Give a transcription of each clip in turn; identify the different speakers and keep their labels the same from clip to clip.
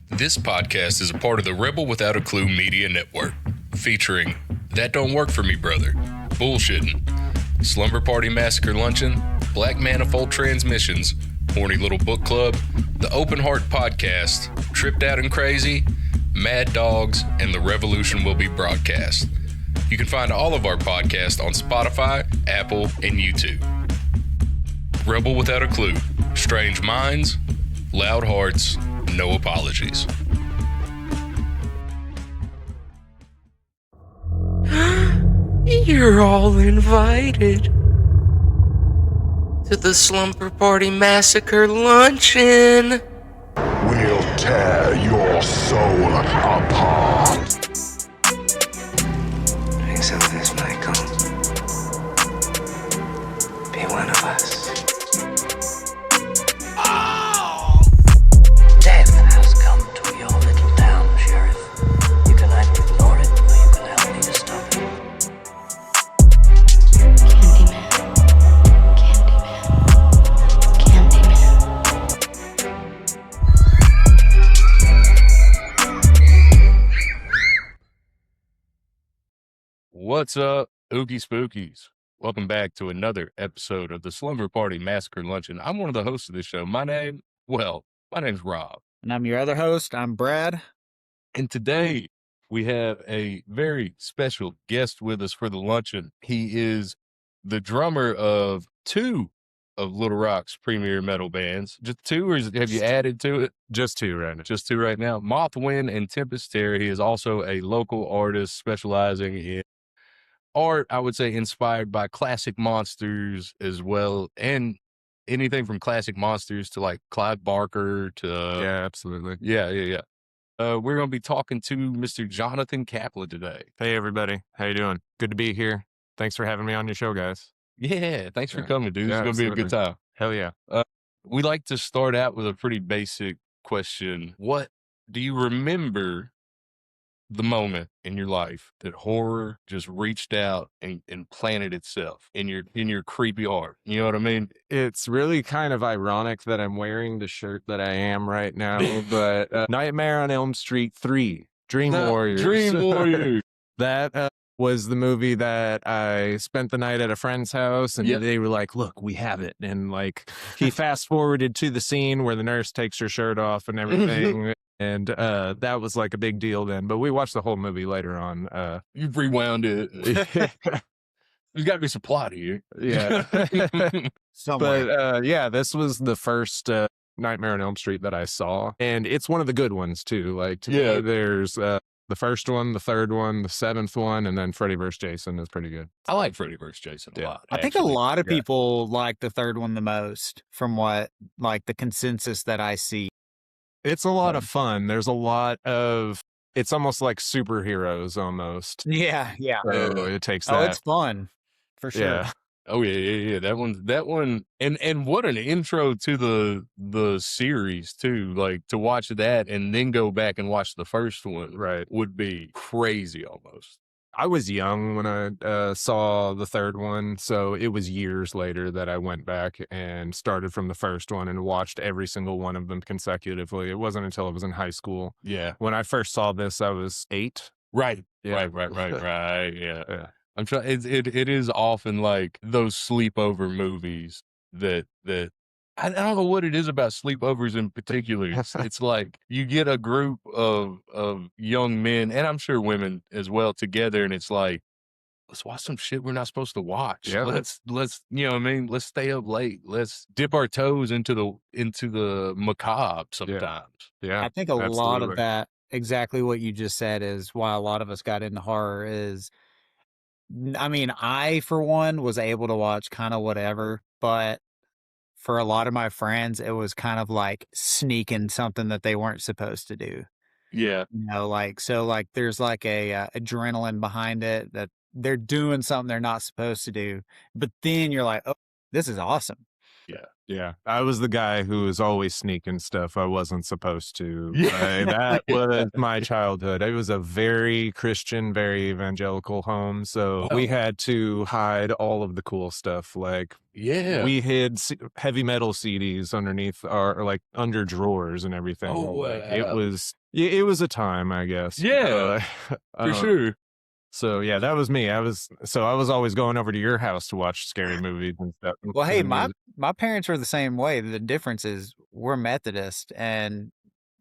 Speaker 1: This podcast is a part of the Rebel Without a Clue media network, featuring That Don't Work For Me Brother, Bullshitting, Slumber Party Massacre Luncheon, Black Manifold Transmissions, Horny Little Book Club, The Open Heart Podcast, Tripped Out and Crazy, Mad Dogs, and The Revolution Will Be Broadcast. You can find all of our podcasts on Spotify, Apple, and YouTube. Rebel Without a Clue, Strange Minds, Loud Hearts, no apologies.
Speaker 2: You're all invited to the Slumber Party Massacre Luncheon.
Speaker 3: We'll tear your soul apart.
Speaker 4: Drink some of this, Michael. Be one of us. Death has come to your little town, Sheriff. You can either ignore it or you can help me to stop it.
Speaker 5: Candyman.
Speaker 1: What's up, Ookie Spookies? Welcome back to another episode of the Slumber Party Massacre Luncheon. I'm one of the hosts of this show. My name's Rob.
Speaker 6: And I'm your other host. I'm Brad.
Speaker 1: And today we have a very special guest with us for the luncheon. He is the drummer of two of Little Rock's premier metal bands. Just two, or have you added to it?
Speaker 7: Just two right now.
Speaker 1: Just two right now. Mothwind and Tempus Terra. He is also a local artist specializing in art, I would say, inspired by classic monsters as well, and anything from classic monsters to like Clive Barker to
Speaker 7: Yeah, absolutely.
Speaker 1: yeah. We're going to be talking to Mr. Jonathan Kaplan today.
Speaker 7: Hey, everybody. How you doing? Good to be here. Thanks for having me on your show, guys.
Speaker 1: Yeah, thanks for
Speaker 7: Yeah.
Speaker 1: coming, dude. This
Speaker 7: Yeah,
Speaker 1: is going to be a good time.
Speaker 7: Hell yeah.
Speaker 1: We like to start out with a pretty basic question. What do you remember the moment in your life that horror just reached out and planted itself in your creepy art? You know what I mean?
Speaker 7: It's really kind of ironic that I'm wearing the shirt that I am right now, but Nightmare on Elm Street 3, Dream Warriors.
Speaker 1: Dream Warriors.
Speaker 7: That was the movie that I spent the night at a friend's house, and
Speaker 1: Yep.
Speaker 7: they were like, look, we have it. And like, he fast forwarded to the scene where the nurse takes her shirt off and everything. And that was like a big deal then. But we watched the whole movie later on.
Speaker 1: You've rewound it. There's got to be some plot here.
Speaker 7: Yeah.
Speaker 6: Somewhere.
Speaker 7: But yeah, this was the first Nightmare on Elm Street that I saw. And it's one of the good ones too. Like, to
Speaker 1: Yeah.
Speaker 7: me, there's the first one, the third one, the seventh one, and then Freddy vs. Jason is pretty good.
Speaker 1: I like Freddy vs. Jason a
Speaker 7: Yeah.
Speaker 1: lot.
Speaker 6: I think a
Speaker 1: actually.
Speaker 6: lot of
Speaker 7: Yeah.
Speaker 6: people like the third one the most, from what, like, the consensus that I see.
Speaker 7: It's a lot of fun. There's a lot of, it's almost like superheroes almost.
Speaker 6: Yeah.
Speaker 7: So it takes
Speaker 6: Oh,
Speaker 7: that.
Speaker 6: it's fun. For sure.
Speaker 7: Yeah.
Speaker 1: Oh yeah. That one, and what an intro to the series too. Like, to watch that and then go back and watch the first one,
Speaker 7: Right.
Speaker 1: would be crazy almost.
Speaker 7: I was young when I saw the third one, so it was years later that I went back and started from the first one and watched every single one of them consecutively. It wasn't until I was in high school.
Speaker 1: Yeah.
Speaker 7: When I first saw this, I was 8.
Speaker 1: Right.
Speaker 7: Yeah.
Speaker 1: Right. Yeah.
Speaker 7: Yeah.
Speaker 1: I'm trying. It is often like those sleepover movies that I don't know what it is about sleepovers in particular. It's like you get a group of young men, and I'm sure women as well, together, and it's like, let's watch some shit we're not supposed to watch.
Speaker 7: Yeah.
Speaker 1: Let's you know what I mean? Let's stay up late. Let's dip our toes into the macabre sometimes.
Speaker 7: Yeah.
Speaker 6: I think a lot
Speaker 7: absolutely.
Speaker 6: of that, exactly what you just said, is why a lot of us got into horror is, I mean, I, for one, was able to watch kind of whatever, but for a lot of my friends, it was kind of like sneaking something that they weren't supposed to do.
Speaker 1: Yeah.
Speaker 6: You know, like, so like there's like a adrenaline behind it that, they're doing something they're not supposed to do, but then you're like, oh, this is awesome.
Speaker 7: Yeah, I was the guy who was always sneaking stuff I wasn't supposed to.
Speaker 5: Yeah.
Speaker 7: That was my childhood. It was a very Christian, very evangelical home, so we had to hide all of the cool stuff. Like,
Speaker 5: Yeah.
Speaker 7: we hid heavy metal CDs underneath our, like, under drawers and everything.
Speaker 5: Oh,
Speaker 7: Like,
Speaker 5: wow.
Speaker 7: it was a time, I guess.
Speaker 5: Yeah, for sure.
Speaker 7: So yeah, that was me. I was always going over to your house to watch scary movies and stuff.
Speaker 6: Well, hey,
Speaker 7: and
Speaker 6: my
Speaker 7: music.
Speaker 6: my parents were the same way. The difference is we're Methodist and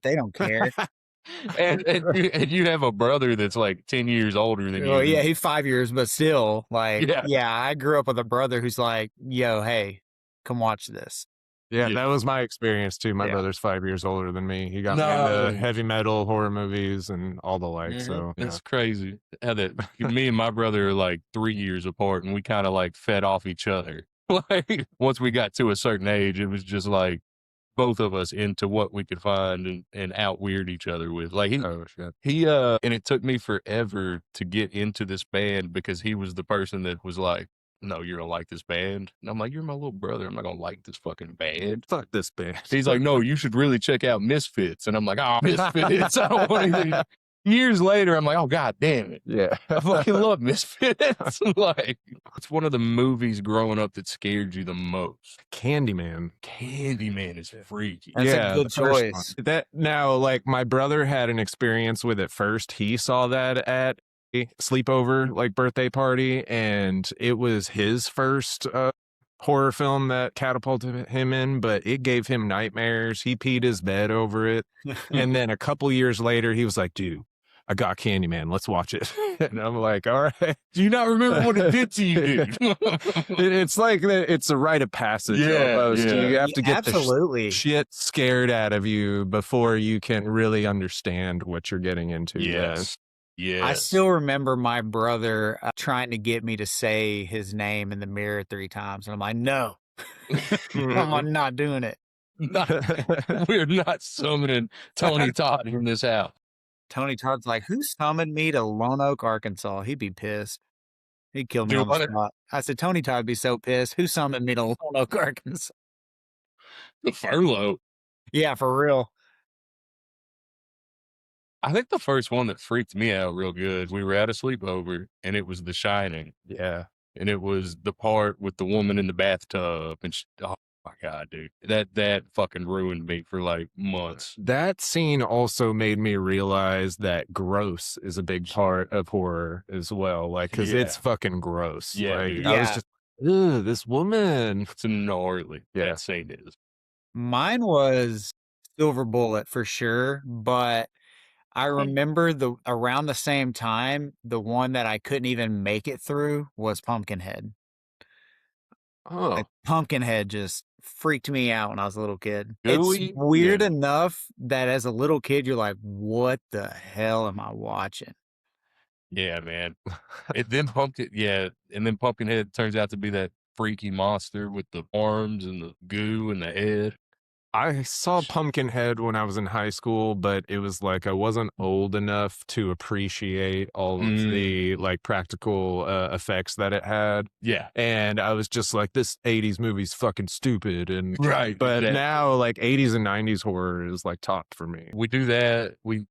Speaker 6: they don't care.
Speaker 5: And you have a brother that's like 10 years older than
Speaker 6: Well,
Speaker 5: you.
Speaker 6: yeah, he's 5 years, but still, like,
Speaker 5: Yeah.
Speaker 6: yeah, I grew up with a brother who's like, yo, hey, come watch this.
Speaker 7: Yeah,
Speaker 5: Yeah.
Speaker 7: that was my experience too. My
Speaker 6: Yeah.
Speaker 7: brother's 5 years older than me. He got me
Speaker 5: No.
Speaker 7: into heavy metal, horror movies, and all the like. So
Speaker 5: It's crazy how that me and my brother are like 3 years apart, and we kind of like fed off each other. Like, once we got to a certain age, it was just like both of us into what we could find and out weird each other with. Like,
Speaker 7: oh shit.
Speaker 5: and it took me forever to get into this band because he was the person that was like, no, you're gonna like this band. And I'm like, you're my little brother. I'm not gonna like this fucking band.
Speaker 7: Fuck this band.
Speaker 5: He's like, no, you should really check out Misfits. And I'm like, oh, Misfits. I don't want anything. Years later, I'm like, oh, God damn it.
Speaker 7: Yeah.
Speaker 5: I fucking love Misfits. Like, it's one of the movies growing up that scared you the most.
Speaker 7: Candyman.
Speaker 5: Candyman is freaky.
Speaker 6: That's a good
Speaker 7: the first one.
Speaker 6: choice.
Speaker 7: That now, like, my brother had an experience with it first. He saw that at a sleepover, like, birthday party, and it was his first horror film that catapulted him in, but it gave him nightmares. He peed his bed over it. And then a couple years later, he was like, dude, I got Candyman. Let's watch it. And I'm like, all right.
Speaker 5: Do you not remember what it did to you, dude?
Speaker 7: It's like it's a rite of passage. Almost.
Speaker 5: yeah.
Speaker 7: You have to get
Speaker 6: Absolutely.
Speaker 7: the shit scared out of you before you can really understand what you're getting into.
Speaker 5: Yes.
Speaker 6: I still remember my brother trying to get me to say his name in the mirror 3 times. And I'm like, no, I'm not doing it.
Speaker 5: We're not summoning Tony Todd from this house.
Speaker 6: Tony Todd's like, who summoned me to Lone Oak, Arkansas? He'd be pissed. He'd kill me
Speaker 5: Do
Speaker 6: on the
Speaker 5: what?
Speaker 6: spot. I said, Tony Todd'd be so pissed. Who summoned me to Lone Oak, Arkansas?
Speaker 5: The furlough.
Speaker 6: Yeah, for real.
Speaker 5: I think the first one that freaked me out real good, we were at a sleepover and it was The Shining.
Speaker 7: Yeah.
Speaker 5: And it was the part with the woman in the bathtub. And oh my God, dude. That fucking ruined me for like months.
Speaker 7: That scene also made me realize that gross is a big part of horror as well. Like, because it's fucking gross.
Speaker 5: Yeah,
Speaker 7: like,
Speaker 5: dude.
Speaker 7: I was
Speaker 6: Yeah.
Speaker 7: just, ugh, this woman.
Speaker 5: It's gnarly.
Speaker 7: Yeah.
Speaker 5: That scene is.
Speaker 6: Mine was Silver Bullet for sure, but I remember around the same time, the one that I couldn't even make it through was Pumpkinhead.
Speaker 7: Oh,
Speaker 6: Like, Pumpkinhead just freaked me out when I was a little kid.
Speaker 5: Gooey?
Speaker 6: It's weird
Speaker 5: Yeah.
Speaker 6: enough that as a little kid, you're like, what the hell am I watching?
Speaker 5: Yeah, man. And then Pumpkinhead turns out to be that freaky monster with the arms and the goo and the head.
Speaker 7: I saw Pumpkinhead when I was in high school, but it was like I wasn't old enough to appreciate all of the like practical effects that it had.
Speaker 5: Yeah.
Speaker 7: And I was just like, this 80s movie's fucking stupid. And
Speaker 5: Right.
Speaker 7: but
Speaker 5: exactly.
Speaker 7: now like 80s and 90s horror is like top for me.
Speaker 5: We do that. We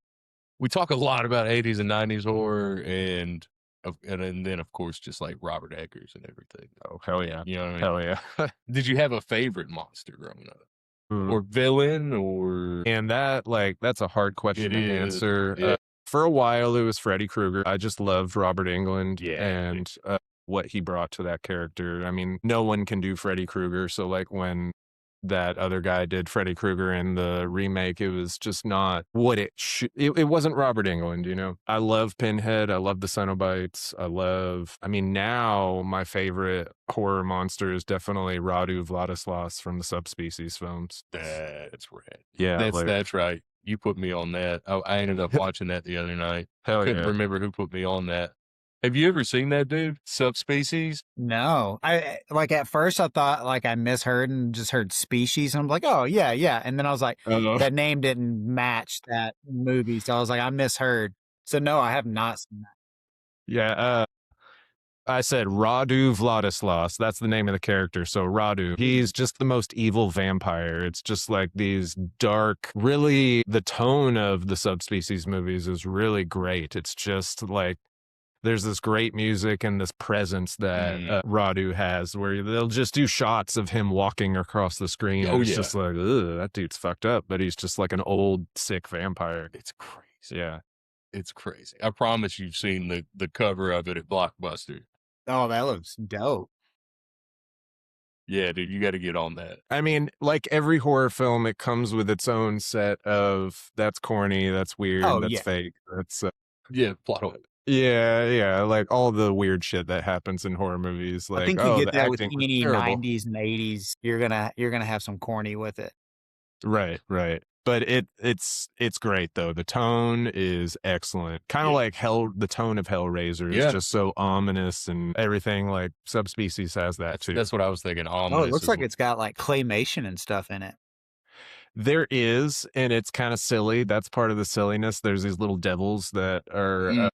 Speaker 5: talk a lot about 80s and 90s horror and then of course just like Robert Eggers and everything.
Speaker 7: Oh, hell yeah.
Speaker 5: You know what I mean?
Speaker 7: Hell yeah.
Speaker 5: Did you have a favorite monster growing up? Or villain or
Speaker 7: And that's a hard question to
Speaker 5: It is.
Speaker 7: answer.
Speaker 5: Yeah.
Speaker 7: For a while, it was Freddy Krueger. I just loved Robert Englund
Speaker 5: Yeah,
Speaker 7: and what he brought to that character. I mean, no one can do Freddy Krueger. So, like, when that other guy did Freddy Krueger in the remake, it was just not what it should. It wasn't Robert Englund, you know? I love Pinhead. I love the Cenobites. Now my favorite horror monster is definitely Radu Vladislas from the Subspecies films.
Speaker 5: that's rad.
Speaker 7: Yeah.
Speaker 5: That's right. You put me on that. I ended up watching that the other night.
Speaker 7: Hell
Speaker 5: Couldn't
Speaker 7: yeah.
Speaker 5: remember who put me on that. Have you ever seen that, dude? Subspecies?
Speaker 6: No, I like at first I thought like I misheard and just heard species, and I'm like, oh yeah, yeah, and then I was like, that name didn't match that movie, so I was like, I misheard. So no, I have not seen that.
Speaker 7: Yeah. I said Radu Vladislas. That's the name of the character. So Radu, he's just the most evil vampire. It's just like these dark, really, the tone of the Subspecies movies is really great. It's just like, there's this great music and this presence that Radu has where they'll just do shots of him walking across the screen.
Speaker 5: Oh,
Speaker 7: It's
Speaker 5: yeah.
Speaker 7: just like, ugh, that dude's fucked up, but he's just like an old, sick vampire.
Speaker 5: It's crazy.
Speaker 7: Yeah.
Speaker 5: It's crazy. I promise you've seen the cover of it at Blockbuster.
Speaker 6: Oh, that looks dope.
Speaker 5: Yeah, dude, you got to get on that.
Speaker 7: I mean, like every horror film, it comes with its own set of that's corny, that's weird,
Speaker 6: Oh,
Speaker 7: that's
Speaker 6: yeah.
Speaker 7: fake. That's
Speaker 5: Yeah, plot hole.
Speaker 7: yeah, like all the weird shit that happens in horror movies. Like,
Speaker 6: I think you
Speaker 7: oh,
Speaker 6: get
Speaker 7: the
Speaker 6: that with
Speaker 7: acting was
Speaker 6: any
Speaker 7: terrible.
Speaker 6: 90s and 80s. You're gonna have some corny with it.
Speaker 7: Right. But it's great though. The tone is excellent. Kind of
Speaker 5: Yeah.
Speaker 7: like the tone of Hellraiser is
Speaker 5: Yeah.
Speaker 7: just so ominous and everything. Like Subspecies has that too.
Speaker 5: That's what I was thinking.
Speaker 6: Oh,
Speaker 5: Ominous
Speaker 6: it looks
Speaker 5: is
Speaker 6: like
Speaker 5: what-
Speaker 6: it's got like claymation and stuff in it.
Speaker 7: There is, and it's kind of silly. That's part of the silliness. There's these little devils that are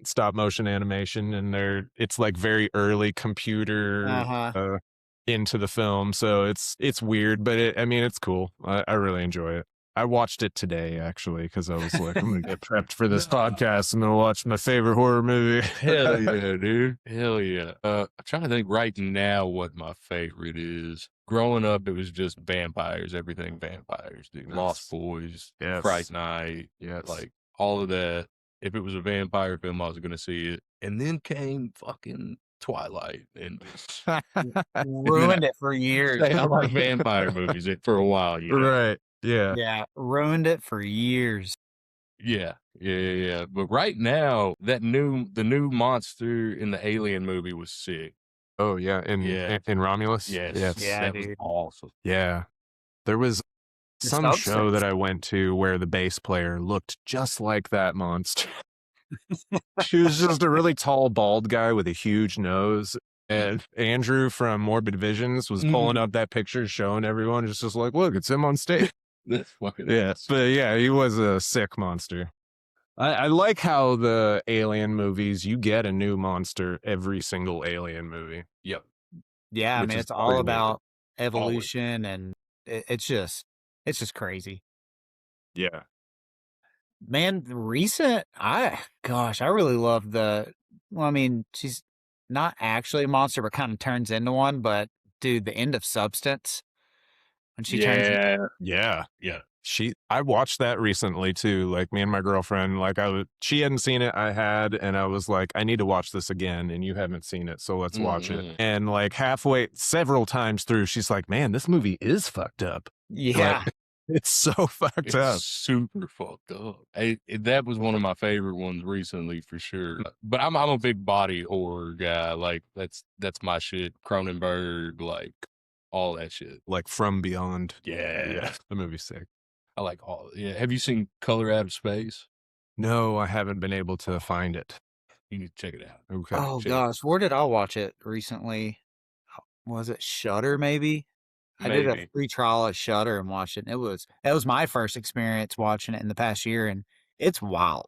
Speaker 7: stop motion animation, and it's like very early computer
Speaker 6: Uh-huh.
Speaker 7: into the film. So it's weird, but it's cool. I really enjoy it. I watched it today actually because I was like, I'm gonna get prepped for this podcast. I'm gonna watch my favorite horror movie.
Speaker 5: Hell yeah, dude. Hell yeah. I'm trying to think right now what my favorite is. Growing up, it was just vampires, everything vampires, dude.
Speaker 7: Yes.
Speaker 5: Lost Boys,
Speaker 7: Yes.
Speaker 5: Fright Night,
Speaker 7: Yes.
Speaker 5: like all of that. If it was a vampire film, I was going to see it. And then came fucking Twilight and
Speaker 6: Ruined it for years.
Speaker 5: I like vampire movies for a while. You know?
Speaker 7: Right. Yeah.
Speaker 6: Yeah, ruined it for years.
Speaker 5: Yeah. But right now, the new monster in the Alien movie was sick.
Speaker 7: Oh yeah.
Speaker 5: Yeah.
Speaker 7: In Romulus.
Speaker 5: Yes.
Speaker 6: Yeah,
Speaker 5: that was
Speaker 6: dude.
Speaker 5: awesome.
Speaker 7: Yeah. There was
Speaker 6: The
Speaker 7: some show
Speaker 6: substance.
Speaker 7: that I went to where the bass player looked just like that monster. She was just a really tall, bald guy with a huge nose. And Andrew from Morbid Visions was pulling up that picture, showing everyone, just like, look, it's him on stage.
Speaker 5: That's fucking
Speaker 7: Yes. But yeah, he was a sick monster. I like how the Alien movies, you get a new monster every single Alien movie.
Speaker 5: Yep.
Speaker 6: Yeah, I
Speaker 7: Which
Speaker 6: mean,
Speaker 7: is
Speaker 6: it's all
Speaker 7: pretty
Speaker 6: about evolution, and it's just crazy.
Speaker 7: Yeah.
Speaker 6: Man, the recent, I really love she's not actually a monster, but kind of turns into one. But dude, the end of Substance when she turns,
Speaker 7: Yeah.
Speaker 5: Yeah.
Speaker 7: I watched that recently too. Like me and my girlfriend, she hadn't seen it, I had, and I was like, I need to watch this again, and you haven't seen it, so let's watch it. And like halfway, several times through, she's like, man, this movie is fucked up.
Speaker 6: yeah,
Speaker 7: Like, it's so fucked
Speaker 5: It's
Speaker 7: up.
Speaker 5: super fucked up. That was one of my favorite ones recently for sure. But I'm a big body horror guy. Like that's my shit. Cronenberg, like all that shit.
Speaker 7: Like From Beyond.
Speaker 5: Yeah.
Speaker 7: The movie's sick.
Speaker 5: I like all. Yeah. Have you seen Color Out of Space?
Speaker 7: No, I haven't been able to find it.
Speaker 5: You need to check it out.
Speaker 7: Okay.
Speaker 6: Oh
Speaker 5: Check it.
Speaker 6: gosh, where did I watch it recently? Was it Shudder? Maybe I did a
Speaker 5: Maybe.
Speaker 6: free trial at Shudder and watched it. And that was my first experience watching it in the past year, and it's wild.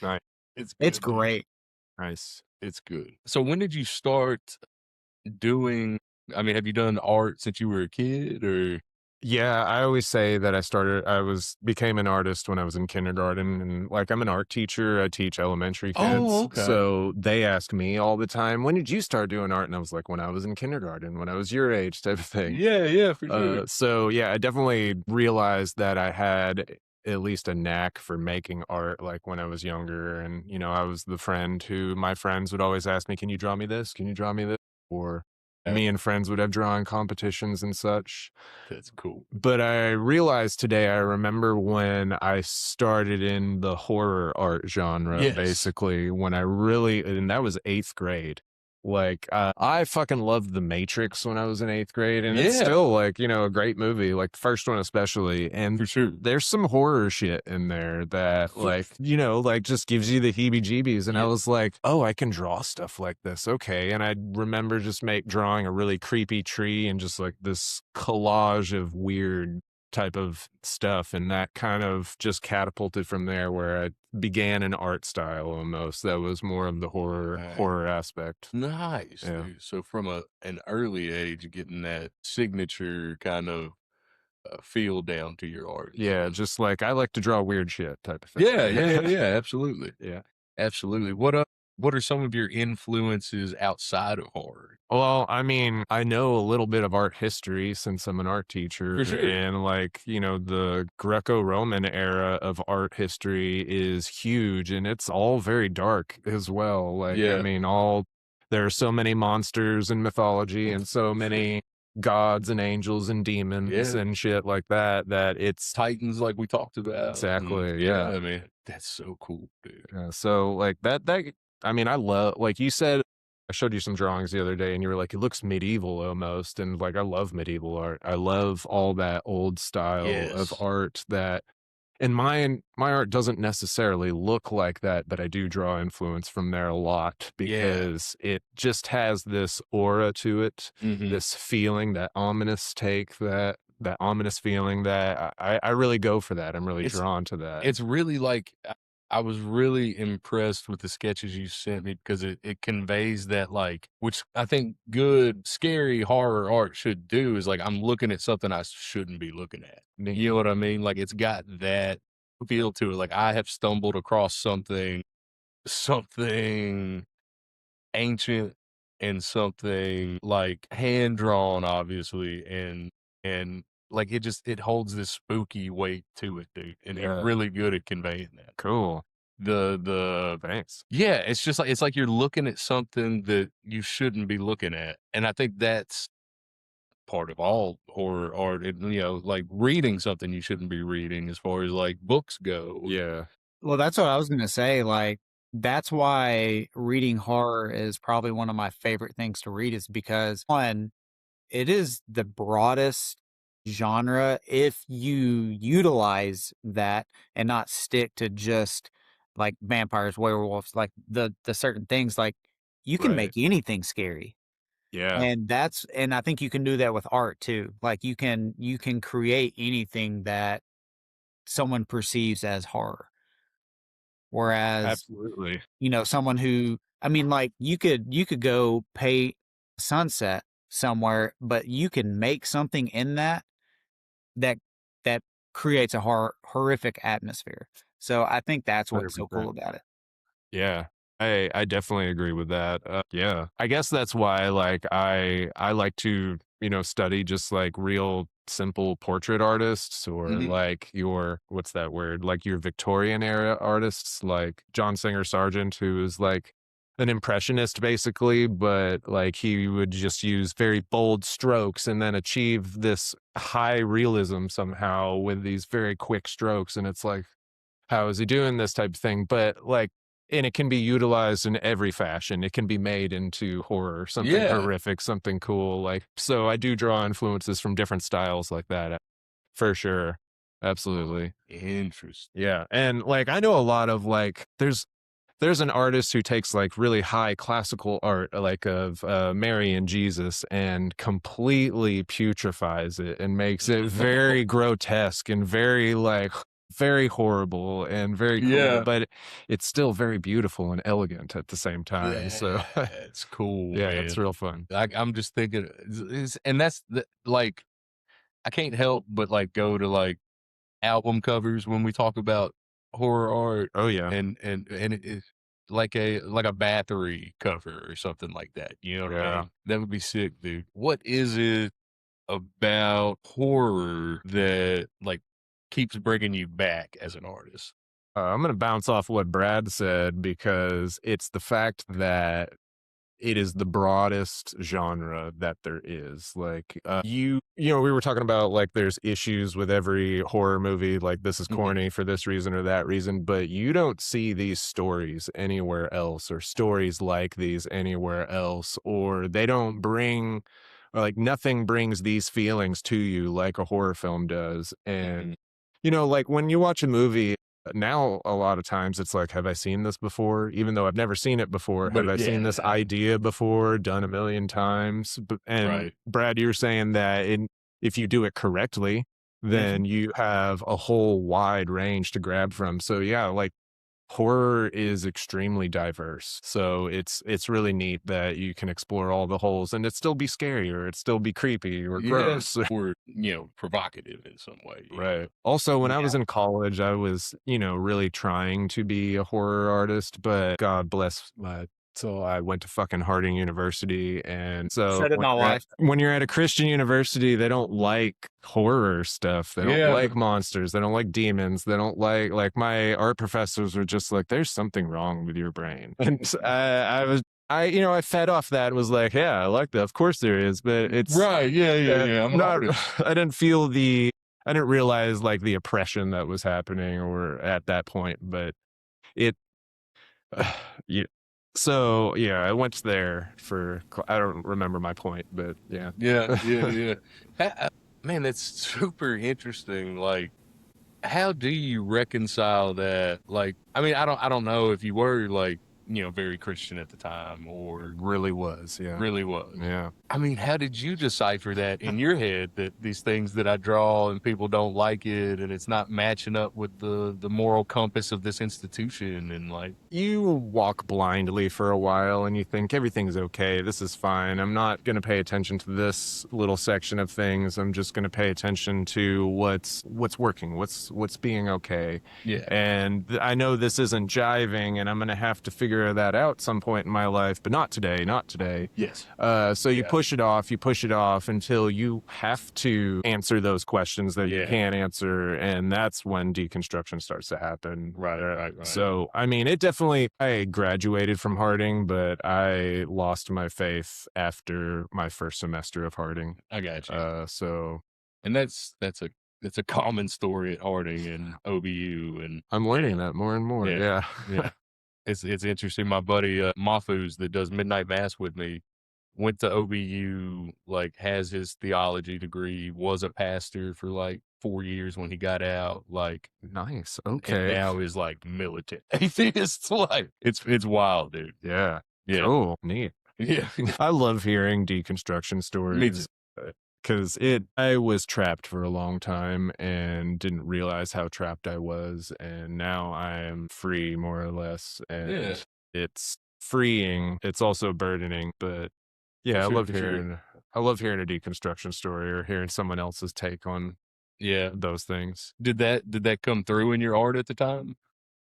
Speaker 5: It's
Speaker 6: It's
Speaker 5: good, dude.
Speaker 6: great.
Speaker 7: Nice.
Speaker 5: It's good. So when did you start doing? I mean, have you done art since you were a kid, or?
Speaker 7: Yeah, I always say that became an artist when I was in kindergarten, and like I'm an art teacher. I teach elementary kids.
Speaker 5: Oh, okay.
Speaker 7: So they ask me all the time, when did you start doing art? And I was like, when I was in kindergarten, when I was your age, type of thing.
Speaker 5: Yeah, for sure.
Speaker 7: So yeah, I definitely realized that I had at least a knack for making art like when I was younger. And, I was the friend who my friends would always ask me, can you draw me this? Can you draw me this? Or me and friends would have drawing competitions and such.
Speaker 5: That's cool.
Speaker 7: But I realized today, I remember when I started in the horror art genre,
Speaker 5: Yes.
Speaker 7: basically, and that was 8th grade. Like, I fucking loved The Matrix when I was in 8th grade, and it's
Speaker 5: Yeah.
Speaker 7: still like, a great movie, like the first one especially. And
Speaker 5: For sure.
Speaker 7: there's some horror shit in there that like just gives you the heebie-jeebies. And I
Speaker 5: Yeah.
Speaker 7: was like, oh, I can draw stuff like this. Okay. And I remember just drawing a really creepy tree and just like this collage of weird type of stuff, and that kind of just catapulted from there, where I began an art style almost that was more of the horror aspect.
Speaker 5: Nice,
Speaker 7: Yeah.
Speaker 5: dude. So from an early age, getting that signature kind of feel down to your art.
Speaker 7: Yeah, just like I like to draw weird shit type of thing.
Speaker 5: Yeah, absolutely.
Speaker 7: Yeah.
Speaker 5: Absolutely. What are some of your influences outside of horror?
Speaker 7: Well, I mean, I know a little bit of art history since I'm an art teacher,
Speaker 5: For sure.
Speaker 7: and like, the Greco-Roman era of art history is huge, and it's all very dark as well. Like, I
Speaker 5: Yeah.
Speaker 7: mean, there are so many monsters in mythology and so many gods and angels and demons
Speaker 5: Yeah.
Speaker 7: and shit like that it's
Speaker 5: Titans, like we talked about.
Speaker 7: exactly, yeah.
Speaker 5: I mean, that's so cool, dude.
Speaker 7: So like that I mean, I love, like you said, I showed you some drawings the other day and you were like, it looks medieval almost. And like, I love medieval art. I love all that old style of
Speaker 5: Yes.
Speaker 7: art and my art doesn't necessarily look like that, but I do draw influence from there a lot because it just has this aura to it, this feeling, that ominous take, that ominous feeling that I really go for that. I'm really drawn to that.
Speaker 5: It's really like I was really impressed with the sketches you sent me because it conveys that, like, which I think good scary horror art should do, is like I'm looking at something I shouldn't be looking at. You know what I mean? Like it's got that feel to it. Like I have stumbled across something ancient and something like hand drawn, obviously, and like it holds this spooky weight to it, dude. And you're really good at conveying that.
Speaker 7: Cool.
Speaker 5: The
Speaker 7: Thanks.
Speaker 5: Yeah, it's just like it's like you're looking at something that you shouldn't be looking at. And I think that's part of all horror art, and like reading something you shouldn't be reading as far as like books go.
Speaker 7: Yeah.
Speaker 6: Well, that's what I was gonna say. Like, that's why reading horror is probably one of my favorite things to read, is because one, it is the broadest genre if you utilize that and not stick to just like vampires, werewolves, like the certain things. Like, you can make anything scary.
Speaker 7: Yeah.
Speaker 6: And I think you can do that with art too. Like you can create anything that someone perceives as horror. Whereas,
Speaker 7: Absolutely.
Speaker 6: someone who, I mean, like you could go paint sunset somewhere, but you can make something in that that creates a horrific atmosphere. So I think that's what's so
Speaker 7: 100%.
Speaker 6: cool about it.
Speaker 7: Yeah. I definitely agree with that. Yeah. I guess that's why like I like to, study just like real simple portrait artists, or like what's that word? Like your Victorian era artists, like John Singer Sargent, who is like an impressionist basically, but like he would just use very bold strokes and then achieve this high realism somehow with these very quick strokes. And it's like, how is he doing this type of thing? But like, and it can be utilized in every fashion. It can be made into horror, something horrific, something cool. Like, so I do draw influences from different styles like that, for sure. Absolutely.
Speaker 5: Interesting.
Speaker 7: Yeah. And like, I know a lot of like, there's an artist who takes like really high classical art, like of Mary and Jesus, and completely putrefies it and makes it very grotesque and very horrible and very cool, but it's still very beautiful and elegant at the same time. So
Speaker 5: it's cool.
Speaker 7: yeah,
Speaker 5: man.
Speaker 7: it's real fun.
Speaker 5: I'm just thinking, and that's like, I can't help but like go to like album covers when we talk about horror art.
Speaker 7: Oh yeah.
Speaker 5: And it's like a Bathory cover or something like that. You know what I mean? That would be sick, dude. What is it about horror that like keeps bringing you back as an artist?
Speaker 7: I'm going to bounce off what Brad said, because it's the fact that it is the broadest genre that there is. Like, we were talking about like there's issues with every horror movie, like this is corny for this reason or that reason, but you don't see these stories anywhere else, or stories like these anywhere else, or they don't bring, or like nothing brings these feelings to you like a horror film does. And like when you watch a movie now, a lot of times it's like, have I seen this before? Even though I've never seen it before, have I seen this idea before, done a million times? And Brad, you're saying that if you do it correctly, then you have a whole wide range to grab from. So yeah, like horror is extremely diverse. So it's really neat that you can explore all the holes and it still be scary or it still be creepy or gross.
Speaker 5: Or, provocative in some way.
Speaker 7: Right. Also, when I was
Speaker 5: Yeah.
Speaker 7: in college, I was, really trying to be a horror artist, but God bless my so I went to fucking Harding University, and so
Speaker 6: So did my wife.
Speaker 7: when you're at a Christian university, they don't like horror stuff. They don't
Speaker 5: Yeah.
Speaker 7: like monsters. They don't like demons. They don't like my art professors were just like, "There's something wrong with your brain," and I fed off that and was like, "Yeah, I like that. Of course there is, but it's
Speaker 5: Right. Yeah. I'm
Speaker 7: not."
Speaker 5: not.
Speaker 7: I didn't realize like the oppression that was happening or at that point, but it. Yeah. So yeah, I went there I don't remember my point, but yeah.
Speaker 5: Yeah. Man, that's super interesting. Like, how do you reconcile that? Like, I mean, I don't know if you were like, very Christian at the time or
Speaker 7: Really was, yeah.
Speaker 5: really was.
Speaker 7: Yeah.
Speaker 5: I mean, how did you decipher that in your head that these things that I draw and people don't like it and it's not matching up with the moral compass of this institution and like
Speaker 7: You walk blindly for a while and you think everything's okay. This is fine. I'm not going to pay attention to this little section of things. I'm just going to pay attention to what's working, what's being okay.
Speaker 5: yeah.
Speaker 7: And I know this isn't jiving and I'm going to have to figure that out some point in my life, but not today.
Speaker 5: Yes.
Speaker 7: So you push it off until you have to answer those questions that you
Speaker 5: Yeah.
Speaker 7: can't answer. And that's when deconstruction starts to happen.
Speaker 5: Right.
Speaker 7: So, I mean, I graduated from Harding, but I lost my faith after my first semester of Harding.
Speaker 5: I got you.
Speaker 7: So
Speaker 5: And that's a common story at Harding and OBU and
Speaker 7: I'm learning that more and more.
Speaker 5: Yeah.
Speaker 7: Yeah.
Speaker 5: It's interesting. My buddy Mafuz that does Midnight Mass with me went to OBU, like has his theology degree, was a pastor for like 4 years when he got out, like
Speaker 7: Nice.
Speaker 5: and
Speaker 7: Okay.
Speaker 5: now is like militant atheist. Like it's wild, dude.
Speaker 7: Yeah.
Speaker 5: Yeah.
Speaker 7: Cool. Neat.
Speaker 5: Yeah.
Speaker 7: I love hearing deconstruction stories.
Speaker 5: Me too.
Speaker 7: Because I was trapped for a long time and didn't realize how trapped I was. And now I am free, more or less. And
Speaker 5: Yeah.
Speaker 7: it's freeing. It's also burdening. But yeah,
Speaker 5: For
Speaker 7: I love
Speaker 5: sure.
Speaker 7: hearing a deconstruction story or hearing someone else's take on
Speaker 5: Yeah.
Speaker 7: those things.
Speaker 5: Did that come through in your art at the time?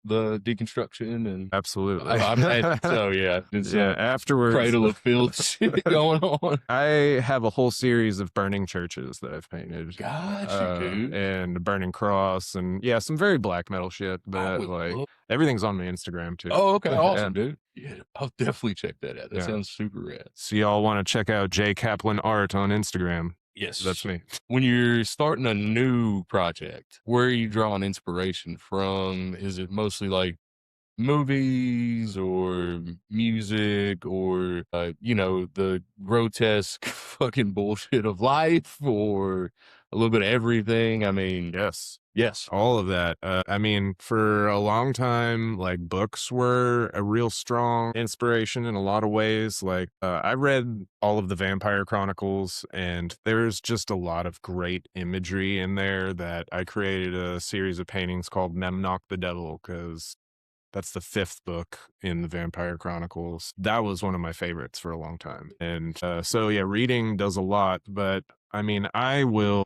Speaker 5: The deconstruction and
Speaker 7: Absolutely.
Speaker 5: I imagine so, yeah. It's
Speaker 7: Yeah, afterwards.
Speaker 5: cradle of filth shit going on.
Speaker 7: I have a whole series of burning churches that I've painted.
Speaker 5: Gotcha, dude.
Speaker 7: And burning cross and yeah, some very black metal shit, but
Speaker 5: would
Speaker 7: like
Speaker 5: love-
Speaker 7: everything's on my Instagram too.
Speaker 5: Oh, okay,
Speaker 7: Yeah.
Speaker 5: awesome, dude. Yeah, I'll definitely check that out. That
Speaker 7: Yeah.
Speaker 5: sounds super rad.
Speaker 7: So y'all want to check out J Kaplan Art on Instagram.
Speaker 5: Yes,
Speaker 7: That's me.
Speaker 5: When you're starting a new project, where are you drawing inspiration from? Is it mostly like movies or music or the grotesque fucking bullshit of life or a little bit of everything? I mean, yes.
Speaker 7: All of that. I mean, for a long time, like books were a real strong inspiration in a lot of ways. Like I read all of the Vampire Chronicles and there's just a lot of great imagery in there that I created a series of paintings called Memnoch the Devil because that's the 5th book in the Vampire Chronicles. That was one of my favorites for a long time. And so yeah, reading does a lot, but I mean, I will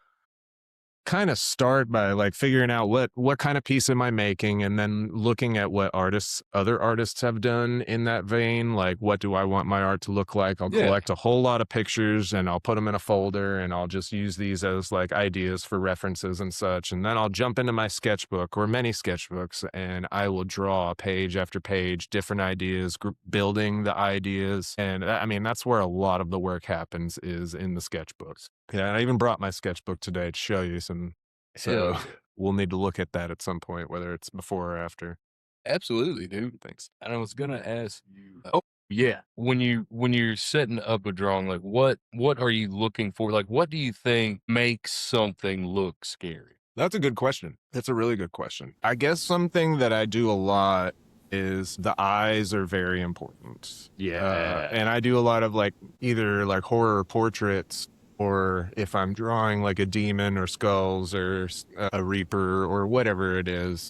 Speaker 7: kind of start by like figuring out what kind of piece am I making and then looking at what other artists have done in that vein. Like, what do I want my art to look like? I'll collect a whole lot of pictures and I'll put them in a folder and I'll just use these as like ideas for references and such. And then I'll jump into my sketchbook or many sketchbooks and I will draw page after page, different ideas, building the ideas. And I mean, that's where a lot of the work happens is in the sketchbooks. Yeah, and I even brought my sketchbook today to show you some. So we'll need to look at that at some point, whether it's before or after.
Speaker 5: Absolutely, dude.
Speaker 7: Thanks.
Speaker 5: And I was gonna ask you. Oh, yeah. When you're setting up a drawing, like what are you looking for? Like, what do you think makes something look scary?
Speaker 7: That's a good question. That's a really good question. I guess something that I do a lot is the eyes are very important.
Speaker 5: Yeah.
Speaker 7: And I do a lot of like either like horror portraits or if I'm drawing like a demon or skulls or a reaper or whatever it is,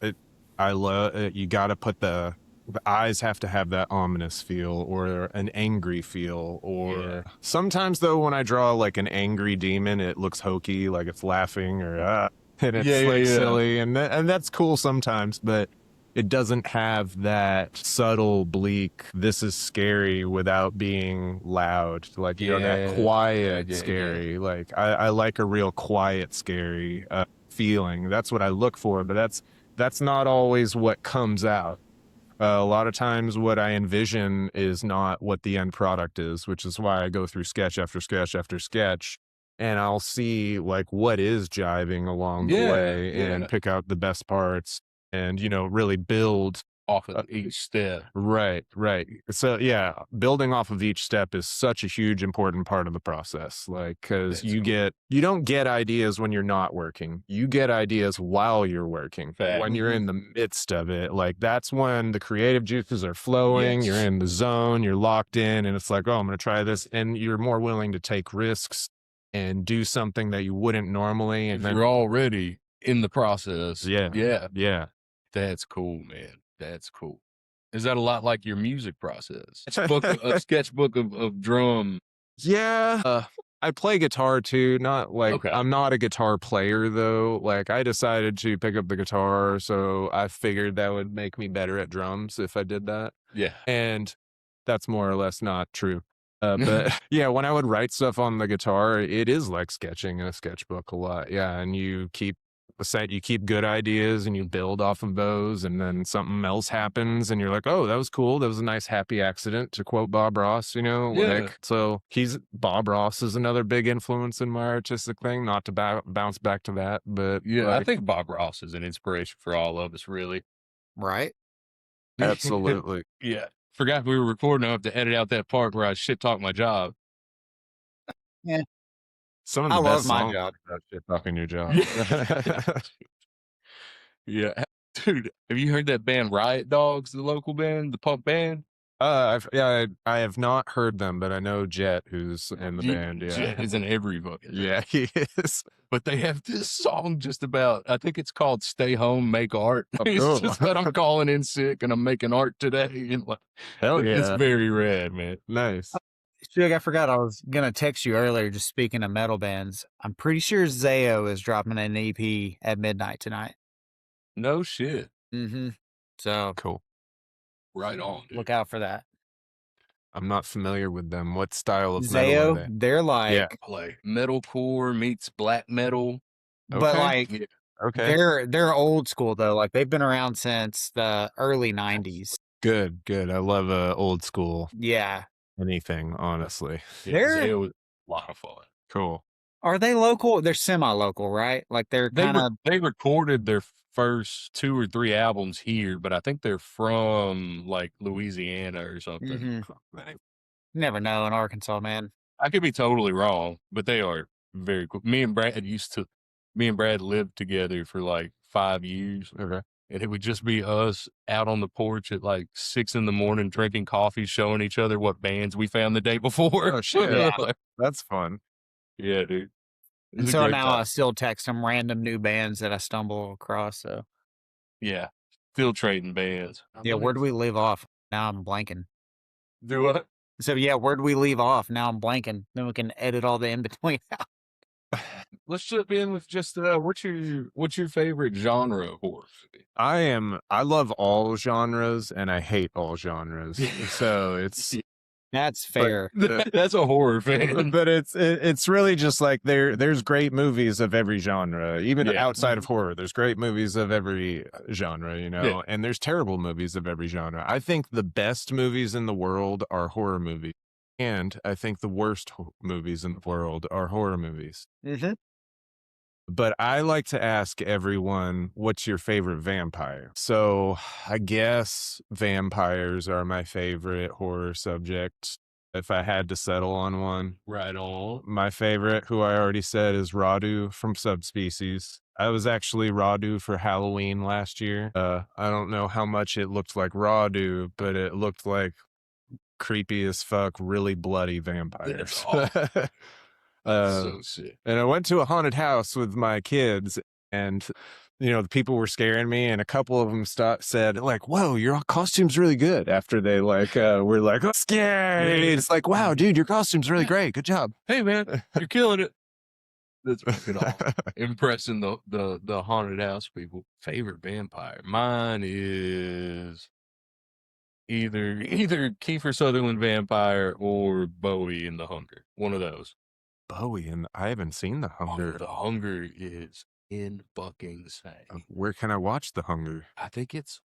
Speaker 7: I love you got to put the eyes have to have that ominous feel or an angry feel. Or sometimes though, when I draw like an angry demon, it looks hokey, like it's laughing or and it's silly, and that's cool sometimes, but it doesn't have that subtle, bleak, this is scary without being loud. Like, that quiet, scary. Like, I like a real quiet, scary feeling. That's what I look for, but that's not always what comes out. A lot of times what I envision is not what the end product is, which is why I go through sketch after sketch after sketch, and I'll see like what is jiving along the way and pick out the best parts and, really build
Speaker 5: off of each step.
Speaker 7: Right. So yeah, building off of each step is such a huge, important part of the process. Like, cause you don't get ideas when you're not working. You get ideas while you're working. When you're in the midst of it, like that's when the creative juices are flowing. You're in the zone, you're locked in, and it's like, oh, I'm going to try this. And you're more willing to take risks and do something that you wouldn't normally. And
Speaker 5: you're already in the process.
Speaker 7: Yeah.
Speaker 5: That's cool, man. That's cool. Is that a lot like your music process? A sketchbook of drum.
Speaker 7: Yeah. I play guitar too. Not like I'm not a guitar player though. Like I decided to pick up the guitar, so I figured that would make me better at drums if I did that.
Speaker 5: Yeah.
Speaker 7: And that's more or less not true. But yeah, when I would write stuff on the guitar, it is like sketching in a sketchbook a lot. Yeah. And you keep good ideas and you build off of those, and then something else happens and you're like, oh, that was cool. That was a nice happy accident, to quote Bob Ross, like, so Bob Ross is another big influence in my artistic thing, not to bounce back to that, but
Speaker 5: I think Bob Ross is an inspiration for all of us, really.
Speaker 6: Right.
Speaker 7: Absolutely.
Speaker 5: Yeah. Forgot we were recording. I have to edit out that part where I shit talk my job.
Speaker 6: Yeah.
Speaker 7: Some of the best
Speaker 6: love my
Speaker 7: songs
Speaker 6: job.
Speaker 7: about shit talking your job.
Speaker 5: Yeah. Dude, have you heard that band Riot Dogs, the local band, the punk band?
Speaker 7: I have not heard them, but I know Jet, who's in the band. Yeah,
Speaker 5: Jet is in every book.
Speaker 7: Yeah, he is.
Speaker 5: But they have this song just about, I think it's called "Stay Home, Make Art."
Speaker 7: Oh,
Speaker 5: It's
Speaker 7: cool.
Speaker 5: just that I'm calling in sick and I'm making art today. And like,
Speaker 7: Hell yeah,
Speaker 5: it's very rad, man.
Speaker 7: nice.
Speaker 6: Shug, I forgot I was gonna text you earlier. Just speaking of metal bands, I'm pretty sure Zayo is dropping an EP at midnight tonight.
Speaker 5: No shit.
Speaker 6: Mm-hmm. So
Speaker 7: Cool.
Speaker 5: Right on, dude.
Speaker 6: look out for that.
Speaker 7: I'm not familiar with them. What style of metal are
Speaker 6: Zayo, they're like,
Speaker 5: Like metalcore meets black metal.
Speaker 7: they?
Speaker 6: but
Speaker 7: Okay.
Speaker 6: like
Speaker 7: Okay.
Speaker 6: they're old school though. Like they've been around since the early '90s.
Speaker 7: Good. I love old school
Speaker 6: Yeah.
Speaker 7: anything, honestly.
Speaker 5: Yeah,
Speaker 6: They're-
Speaker 5: it was a lot of fun.
Speaker 7: Cool.
Speaker 6: Are they local? They're semi-local, right? Like they're kind of.
Speaker 5: They recorded their first 2 or 3 albums here, but I think they're from like Louisiana or something.
Speaker 6: Never know in Arkansas, man.
Speaker 5: I could be totally wrong, but they are very cool. Me and Brad lived together for like 5 years,
Speaker 7: Okay.
Speaker 5: and it would just be us out on the porch at like 6 a.m. drinking coffee, showing each other what bands we found the day before.
Speaker 7: Oh, shit.
Speaker 6: Yeah.
Speaker 7: That's fun.
Speaker 5: Yeah, dude. It
Speaker 6: And
Speaker 5: was a
Speaker 6: so
Speaker 5: great
Speaker 6: now
Speaker 5: time.
Speaker 6: I still text them random new bands that I stumble across. So
Speaker 5: Yeah, still trading bands.
Speaker 6: yeah, where do we leave off? Now I'm blanking.
Speaker 5: do what?
Speaker 6: So yeah, where do we leave off? Now I'm blanking. Then we can edit all the in between out.
Speaker 5: Let's jump in with just what's your favorite genre of horror movie?
Speaker 7: I love all genres and I hate all genres. So it's
Speaker 6: That's fair.
Speaker 5: That's a horror fan.
Speaker 7: but it's really just like there's great movies of every genre, even
Speaker 5: Yeah.
Speaker 7: outside of horror. There's great movies of every genre,
Speaker 5: Yeah.
Speaker 7: and there's terrible movies of every genre. I think the best movies in the world are horror movies, and I think the worst movies in the world are horror movies.
Speaker 6: Mm-hmm.
Speaker 7: But I like to ask everyone, what's your favorite vampire? So I guess vampires are my favorite horror subject. If I had to settle on one,
Speaker 5: Right on.
Speaker 7: my favorite, who I already said, is Radu from Subspecies. I was actually Radu for Halloween last year. I don't know how much it looked like Radu, but it looked like creepy as fuck, really bloody vampires.
Speaker 5: That's So sick.
Speaker 7: And I went to a haunted house with my kids, and the people were scaring me, and a couple of them said like, "Whoa, your costume's really good." After they were like, "Oh, scary." It's like, "Wow, dude, your costume's really great. Good job."
Speaker 5: Hey man, you're killing it. That's fucking awesome. Impressing the haunted house people. Favorite vampire. Mine is either Kiefer Sutherland vampire or Bowie in The Hunger. One of those.
Speaker 7: Bowie, and I haven't seen The Hunger.
Speaker 5: Oh, The Hunger is in fucking insane.
Speaker 7: Where can I watch The Hunger?
Speaker 5: I think it's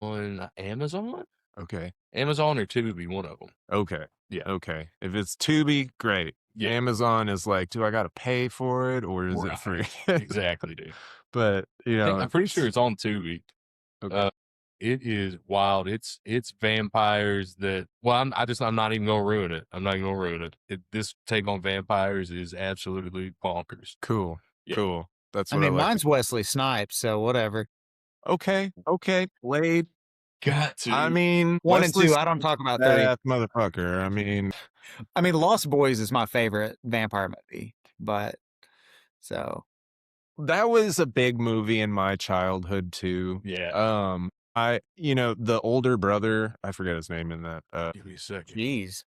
Speaker 5: on Amazon.
Speaker 7: Okay.
Speaker 5: Amazon or Tubi, one of them.
Speaker 7: Okay.
Speaker 5: Yeah.
Speaker 7: Okay. If it's Tubi, great.
Speaker 5: Yeah.
Speaker 7: Amazon is like, do I got to pay for it or is it free?
Speaker 5: Exactly, dude.
Speaker 7: But
Speaker 5: I'm pretty sure it's on Tubi.
Speaker 7: Okay.
Speaker 5: It is wild. It's vampires that. Well, I'm not even gonna ruin it. I'm not even gonna ruin it. This take on vampires is absolutely bonkers.
Speaker 7: Cool.
Speaker 5: Yeah.
Speaker 7: Cool. That's
Speaker 6: I
Speaker 7: what
Speaker 6: mean,
Speaker 7: like.
Speaker 6: mine's Wesley Snipes, so whatever.
Speaker 7: Okay. Blade.
Speaker 5: Got to.
Speaker 7: I mean,
Speaker 6: 1 and
Speaker 7: Wesley
Speaker 6: 2. I don't talk about 3.
Speaker 7: that motherfucker. I mean,
Speaker 6: Lost Boys is my favorite vampire movie, but so
Speaker 7: that was a big movie in my childhood too.
Speaker 5: Yeah.
Speaker 7: The older brother, I forget his name in that.
Speaker 5: Give me a second.
Speaker 6: jeez,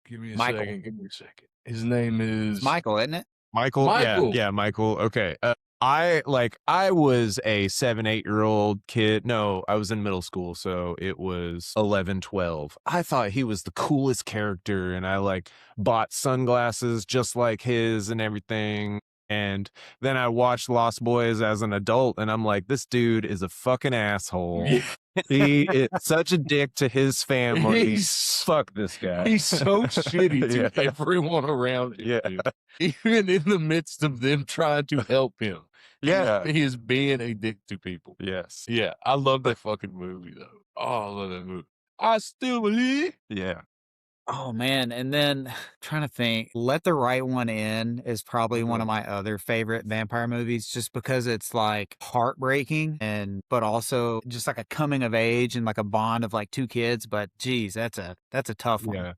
Speaker 5: Give me a
Speaker 6: Michael.
Speaker 5: second. Give me a second. His name is
Speaker 6: it's Michael, isn't it?
Speaker 7: Michael.
Speaker 5: Michael.
Speaker 7: Yeah, Michael. Okay. I was a 7-8-year-old kid. No, I was in middle school, so it was 11, 12. I thought he was the coolest character, and I bought sunglasses just like his and everything. And then I watched Lost Boys as an adult, and I'm like, this dude is a fucking asshole.
Speaker 5: Yeah.
Speaker 7: He is such a dick to his family. Fuck this guy.
Speaker 5: He's so shitty to
Speaker 7: Yeah.
Speaker 5: everyone around him.
Speaker 7: Yeah.
Speaker 5: Dude. Even in the midst of them trying to help him.
Speaker 7: Yeah.
Speaker 5: He is being a dick to people.
Speaker 7: Yes.
Speaker 5: Yeah. I love that fucking movie, though. Oh, I love that movie. I still believe.
Speaker 7: Yeah.
Speaker 6: Oh man, and then trying to think, Let the Right One In is probably one of my other favorite vampire movies, just because it's heartbreaking but also just like a coming of age and like a bond of two kids. But geez, that's a tough one.
Speaker 7: Yeah.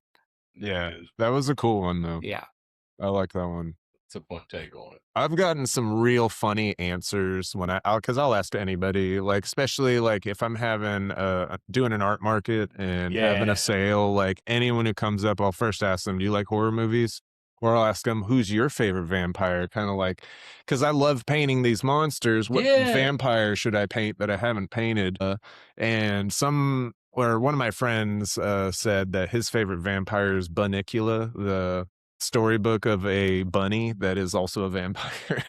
Speaker 7: Yeah. That was a cool one though.
Speaker 6: Yeah.
Speaker 7: I like that one.
Speaker 5: It's a fun take on it.
Speaker 7: I've gotten some real funny answers when because I'll ask anybody, especially if I'm having doing an art market and having
Speaker 5: Yeah.
Speaker 7: a sale, anyone who comes up, I'll first ask them, do you like horror movies? Or I'll ask them, who's your favorite vampire? Kind of because I love painting these monsters. What
Speaker 5: Yeah.
Speaker 7: vampire should I paint that I haven't painted? And one of my friends said that his favorite vampire is Bunnicula, the storybook of a bunny that is also a vampire.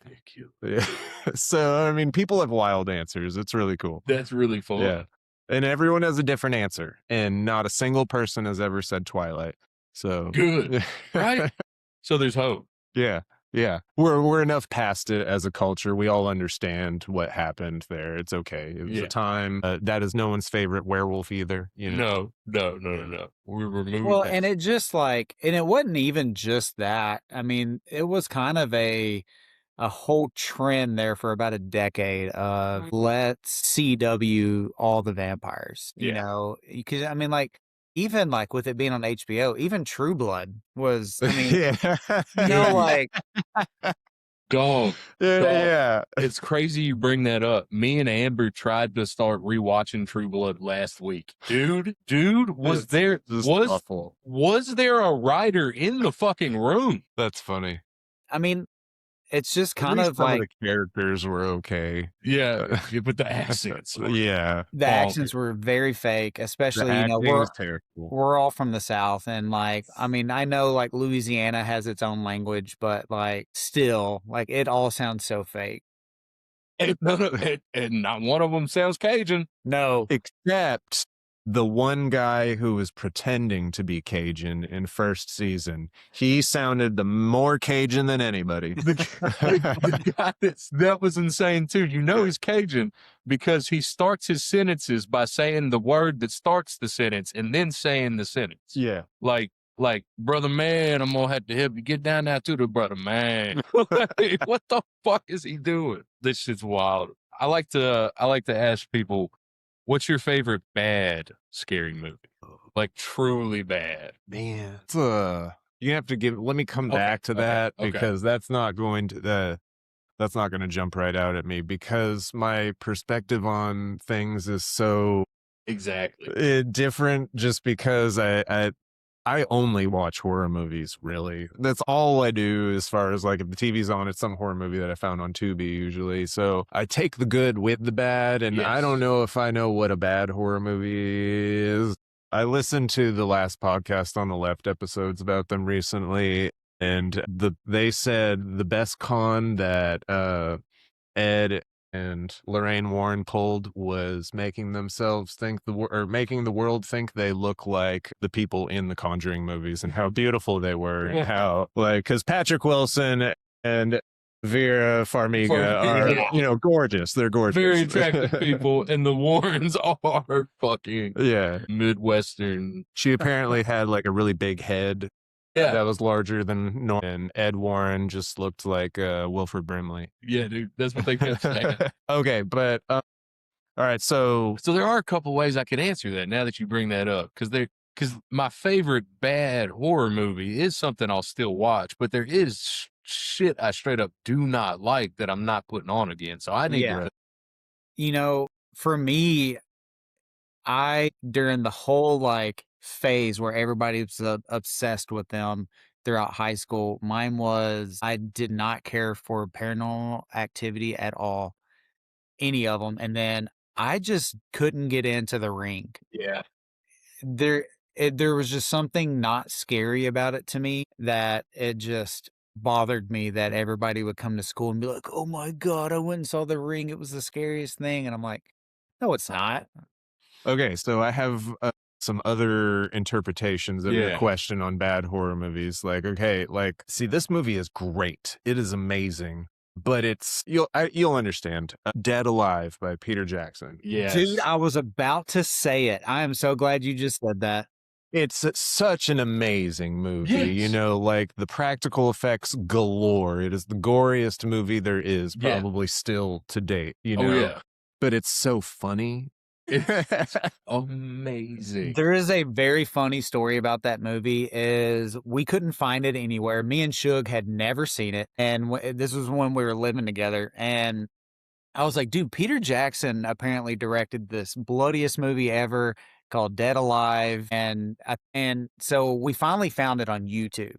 Speaker 7: Yeah. So, I mean, people have wild answers. It's really cool.
Speaker 5: That's really fun.
Speaker 7: Yeah. And everyone has a different answer. And not a single person has ever said Twilight. So
Speaker 5: Good. Right? So there's hope.
Speaker 7: Yeah. Yeah. We're enough past it as a culture. We all understand what happened there. It's okay. It was a time. That is no one's favorite werewolf either.
Speaker 5: No. We removed
Speaker 6: Well,
Speaker 5: that.
Speaker 6: and it just and it wasn't even just that. I mean, it was kind of a whole trend there for about a decade of let's CW all the vampires, you
Speaker 5: Yeah.
Speaker 6: know, because I mean, even with it being on HBO, even True Blood was, I mean,
Speaker 7: yeah.
Speaker 5: Dog.
Speaker 7: Yeah.
Speaker 5: It's crazy you bring that up. Me and Amber tried to start rewatching True Blood last week. Dude, was there a writer in the fucking room?
Speaker 7: That's funny.
Speaker 6: I mean, it's just
Speaker 7: At
Speaker 6: kind
Speaker 7: least
Speaker 6: of
Speaker 7: some of the characters were okay.
Speaker 5: Yeah, but the accents.
Speaker 7: Yeah.
Speaker 6: The accents were very fake, especially,
Speaker 7: terrible.
Speaker 6: we're all from the South. And I mean, I know Louisiana has its own language, but still, it all sounds so fake.
Speaker 5: And not one of them sounds Cajun.
Speaker 6: No.
Speaker 7: Except the one guy who was pretending to be Cajun in first season. He sounded the more Cajun than anybody.
Speaker 5: The guy that was insane too. You know he's Cajun because he starts his sentences by saying the word that starts the sentence and then saying the sentence.
Speaker 7: Yeah.
Speaker 5: Like, brother man, I'm gonna have to help you get down there to the brother man. What the fuck is he doing? This shit's wild. I like to ask people, what's your favorite bad scary movie? Truly bad.
Speaker 7: Man. You have to let me come
Speaker 5: Okay,
Speaker 7: back to that
Speaker 5: okay.
Speaker 7: because that's not going to jump right out at me because my perspective on things is so
Speaker 5: Exactly.
Speaker 7: different just because I only watch horror movies, really. That's all I do as far as like if the TV's on, it's some horror movie that I found on Tubi usually. So I take the good with the bad, and I don't
Speaker 5: Yes.
Speaker 7: know if I know what a bad horror movie is. I listened to the last podcast on the left episodes about them recently, and they said the best con that Ed and Lorraine Warren pulled was making themselves think making the world think they look like the people in the Conjuring movies and how beautiful they were and how because Patrick Wilson and Vera Farmiga are gorgeous. They're gorgeous,
Speaker 5: very attractive people, and the Warrens are fucking Midwestern.
Speaker 7: She apparently had like a really big head.
Speaker 5: Yeah.
Speaker 7: That was larger than normal. And Ed Warren just looked like Wilford Brimley.
Speaker 5: Yeah, dude. That's what they kept saying.
Speaker 7: Okay, but all right, so
Speaker 5: there are a couple ways I could answer that now that you bring that up. Because my favorite bad horror movie is something I'll still watch, but there is shit I straight up do not like that I'm not putting on again. So I need to.
Speaker 6: For me, during the whole like phase where everybody was obsessed with them throughout high school, mine was I did not care for Paranormal Activity at all, any of them, and then I just couldn't get into The Ring.
Speaker 5: Yeah.
Speaker 6: There was just something not scary about it to me that it just bothered me that everybody would come to school and be like, "Oh my God, I went and saw The Ring. It was the scariest thing." And I'm like, "No, it's not."
Speaker 7: Okay, so I have some other interpretations of your
Speaker 5: Yeah.
Speaker 7: question on bad horror movies. Like, okay, like, see, this movie is great. It is amazing, but you'll understand. Dead Alive by Peter Jackson.
Speaker 5: Yes.
Speaker 6: Dude, I was about to say it. I am so glad you just said that.
Speaker 7: It's such an amazing movie,
Speaker 5: Yes.
Speaker 7: like the practical effects galore. It is the goriest movie there is,
Speaker 5: Yeah.
Speaker 7: probably still to date,
Speaker 5: Oh, yeah.
Speaker 7: But it's so funny.
Speaker 5: It's amazing.
Speaker 6: There is a very funny story about that movie. Is we couldn't find it anywhere. Me and Shug had never seen it, and this was when we were living together. And I was like, "Dude, Peter Jackson apparently directed this bloodiest movie ever called Dead Alive," and so we finally found it on YouTube.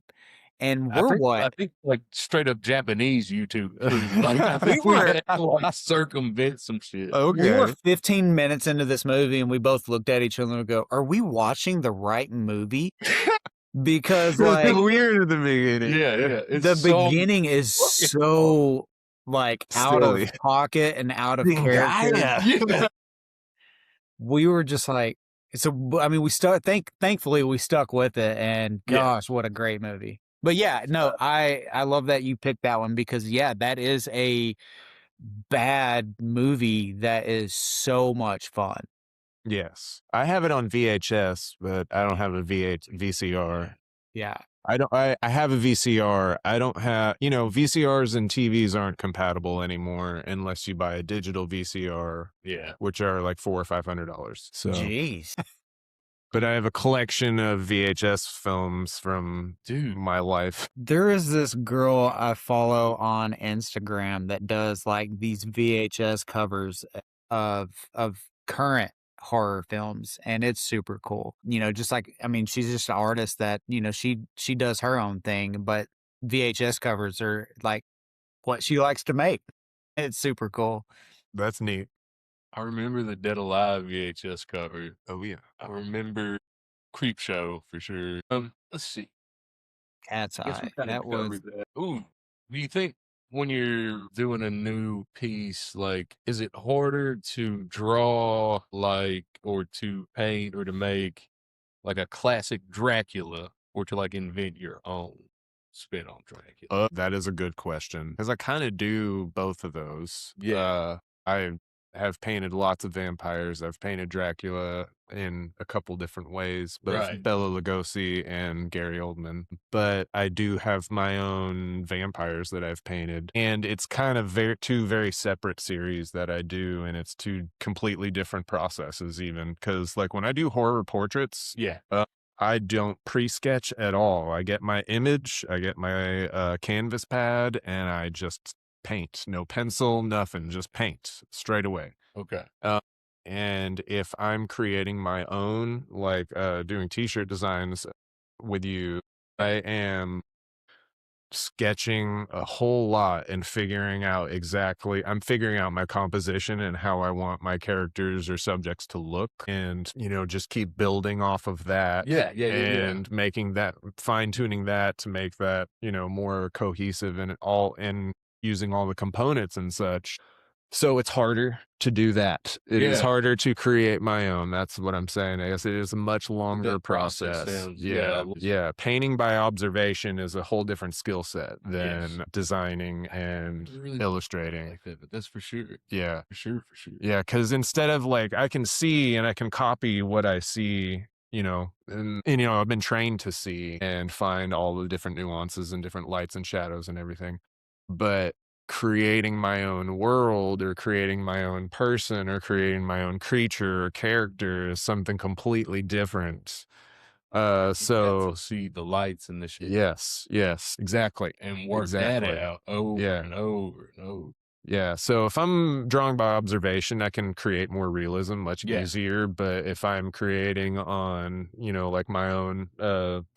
Speaker 6: And
Speaker 5: I think like straight up Japanese YouTube. Too. Like, I think we had to like circumvent some shit.
Speaker 7: Okay.
Speaker 6: We were 15 minutes into this movie, and we both looked at each other and go, "Are we watching the right movie?" Because like
Speaker 7: weird at the beginning.
Speaker 5: Yeah.
Speaker 6: the beginning is so like out
Speaker 7: silly.
Speaker 6: of pocket and out of character.
Speaker 5: Yeah.
Speaker 6: We were just like, so I mean, thankfully we stuck with it, and gosh, what a great movie. But yeah, no, I love that you picked that one because that is a bad movie that is so much fun.
Speaker 7: Yes. I have it on VHS, but I don't have a VCR.
Speaker 6: Yeah.
Speaker 7: I have a VCR. I don't have, VCRs and TVs aren't compatible anymore unless you buy a digital VCR.
Speaker 5: Yeah.
Speaker 7: Which are like $400 or $500. So,
Speaker 6: Jeez.
Speaker 7: but I have a collection of VHS films from my life.
Speaker 6: There is this girl I follow on Instagram that does like these VHS covers of current horror films, and it's super cool. Just like, I mean, she's just an artist that, she does her own thing, but VHS covers are like what she likes to make. It's super cool.
Speaker 7: That's neat.
Speaker 5: I remember the Dead Alive VHS cover.
Speaker 7: Oh yeah.
Speaker 5: I remember Creep Show for sure. Let's see.
Speaker 6: Cat's
Speaker 5: I guess we
Speaker 6: Eye.
Speaker 5: kinda
Speaker 6: That was
Speaker 5: covered that. Ooh, do you think when you're doing a new piece, like, is it harder to draw, like, or to paint or to make, like, a classic Dracula or to, like, invent your own spin on Dracula?
Speaker 7: That is a good question because I kind of do both of those.
Speaker 5: Yeah.
Speaker 7: I have painted lots of vampires. I've painted Dracula in a couple different ways, both
Speaker 5: Right.
Speaker 7: Bela Lugosi and Gary Oldman. But I do have my own vampires that I've painted, and it's kind of two very separate series that I do, and it's two completely different processes even because like when I do horror portraits,
Speaker 5: Yeah.
Speaker 7: I don't pre-sketch at all. I get my image, I get my canvas pad, and I just paint. No pencil, nothing, just paint straight away.
Speaker 5: Okay.
Speaker 7: And if I'm creating my own, like doing t-shirt designs with you, I am sketching a whole lot and I'm figuring out my composition and how I want my characters or subjects to look, and just keep building off of that.
Speaker 5: Yeah.
Speaker 7: And making that, fine-tuning that to make that more cohesive and using all the components and such. So it's harder to do that. It is harder to create my own. That's what I'm saying. I guess it is a much longer process.
Speaker 5: sounds-
Speaker 7: Yeah. Painting by observation is a whole different skill set than designing and
Speaker 5: Really
Speaker 7: illustrating.
Speaker 5: like that, but that's for sure.
Speaker 7: Yeah.
Speaker 5: For sure.
Speaker 7: Yeah. Because instead of like, I can see and I can copy what I see, and I've been trained to see and find all the different nuances and different lights and shadows and everything. But creating my own world or creating my own person or creating my own creature or character is something completely different. So
Speaker 5: see the lights and the shit.
Speaker 7: yes, exactly.
Speaker 5: And work
Speaker 7: Exactly.
Speaker 5: that out over
Speaker 7: Yeah.
Speaker 5: and over and over.
Speaker 7: Yeah. So if I'm drawing by observation, I can create more realism much easier. But if I'm creating on, like my own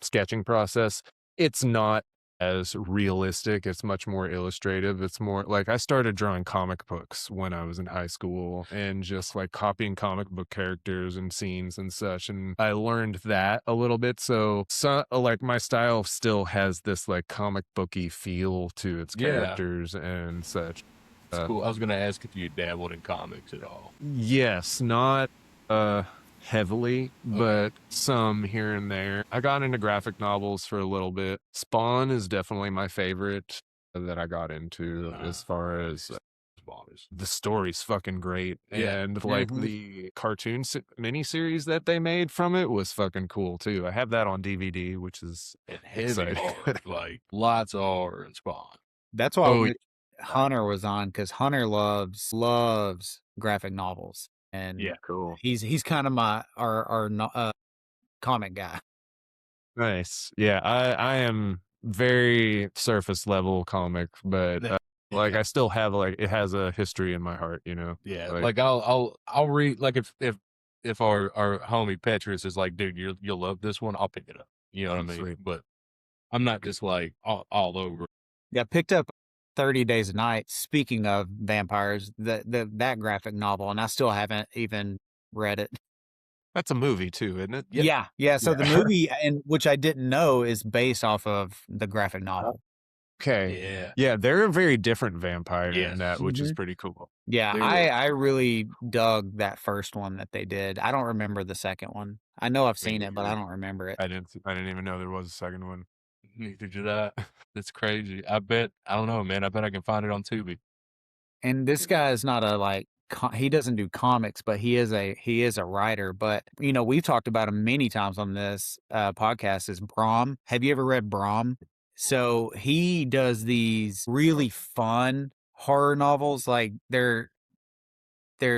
Speaker 7: sketching process, it's not as realistic. It's much more illustrative. It's more like I started drawing comic books when I was in high school and just like copying comic book characters and scenes and such. And I learned that a little bit. So like my style still has this like comic booky feel to its characters and such.
Speaker 5: It's cool. I was gonna ask if you dabbled in comics at all.
Speaker 7: Yes, not heavily, but some here and there. I got into graphic novels for a little bit. Spawn is definitely my favorite that I got into as far as the story's fucking great. And like the cartoon miniseries that they made from it was fucking cool too. I have that on DVD, which is
Speaker 5: Heavy
Speaker 7: exciting.
Speaker 5: horror, like lots of horror and Spawn.
Speaker 6: That's why Hunter was on, because Hunter loves graphic novels, and
Speaker 7: cool.
Speaker 6: he's kind of our comic guy.
Speaker 7: Nice. Yeah, I am very surface level comic, but like I still have like it has a history in my heart,
Speaker 5: Yeah,
Speaker 7: Like,
Speaker 5: like I'll read, like if our homie Petrus is like, dude, you'll love this one, I'll pick it up. You know what I mean?
Speaker 7: Sweet.
Speaker 5: But I'm not just like all over.
Speaker 6: Yeah, picked up 30 Days a Night. Speaking of vampires, that graphic novel, and I still haven't even read it.
Speaker 7: that's a movie too, isn't it?
Speaker 6: Yeah. So the movie, and which I didn't know, is based off of the graphic novel.
Speaker 7: Okay. Yeah, they're a very different vampire in that, which is
Speaker 6: Mhm.
Speaker 7: pretty cool.
Speaker 6: Yeah,
Speaker 5: They were-
Speaker 6: I really dug that first one that they did. I don't remember the second one. I know I've seen it, but I don't remember it.
Speaker 7: I didn't even know there was a second one.
Speaker 5: Neither did I. That's crazy. I don't know, man. I bet I can find it on Tubi.
Speaker 6: And this guy is not he doesn't do comics, but he is a writer. But we've talked about him many times on this podcast. Is Brahm? Have you ever read Brahm? So he does these really fun horror novels. Like they're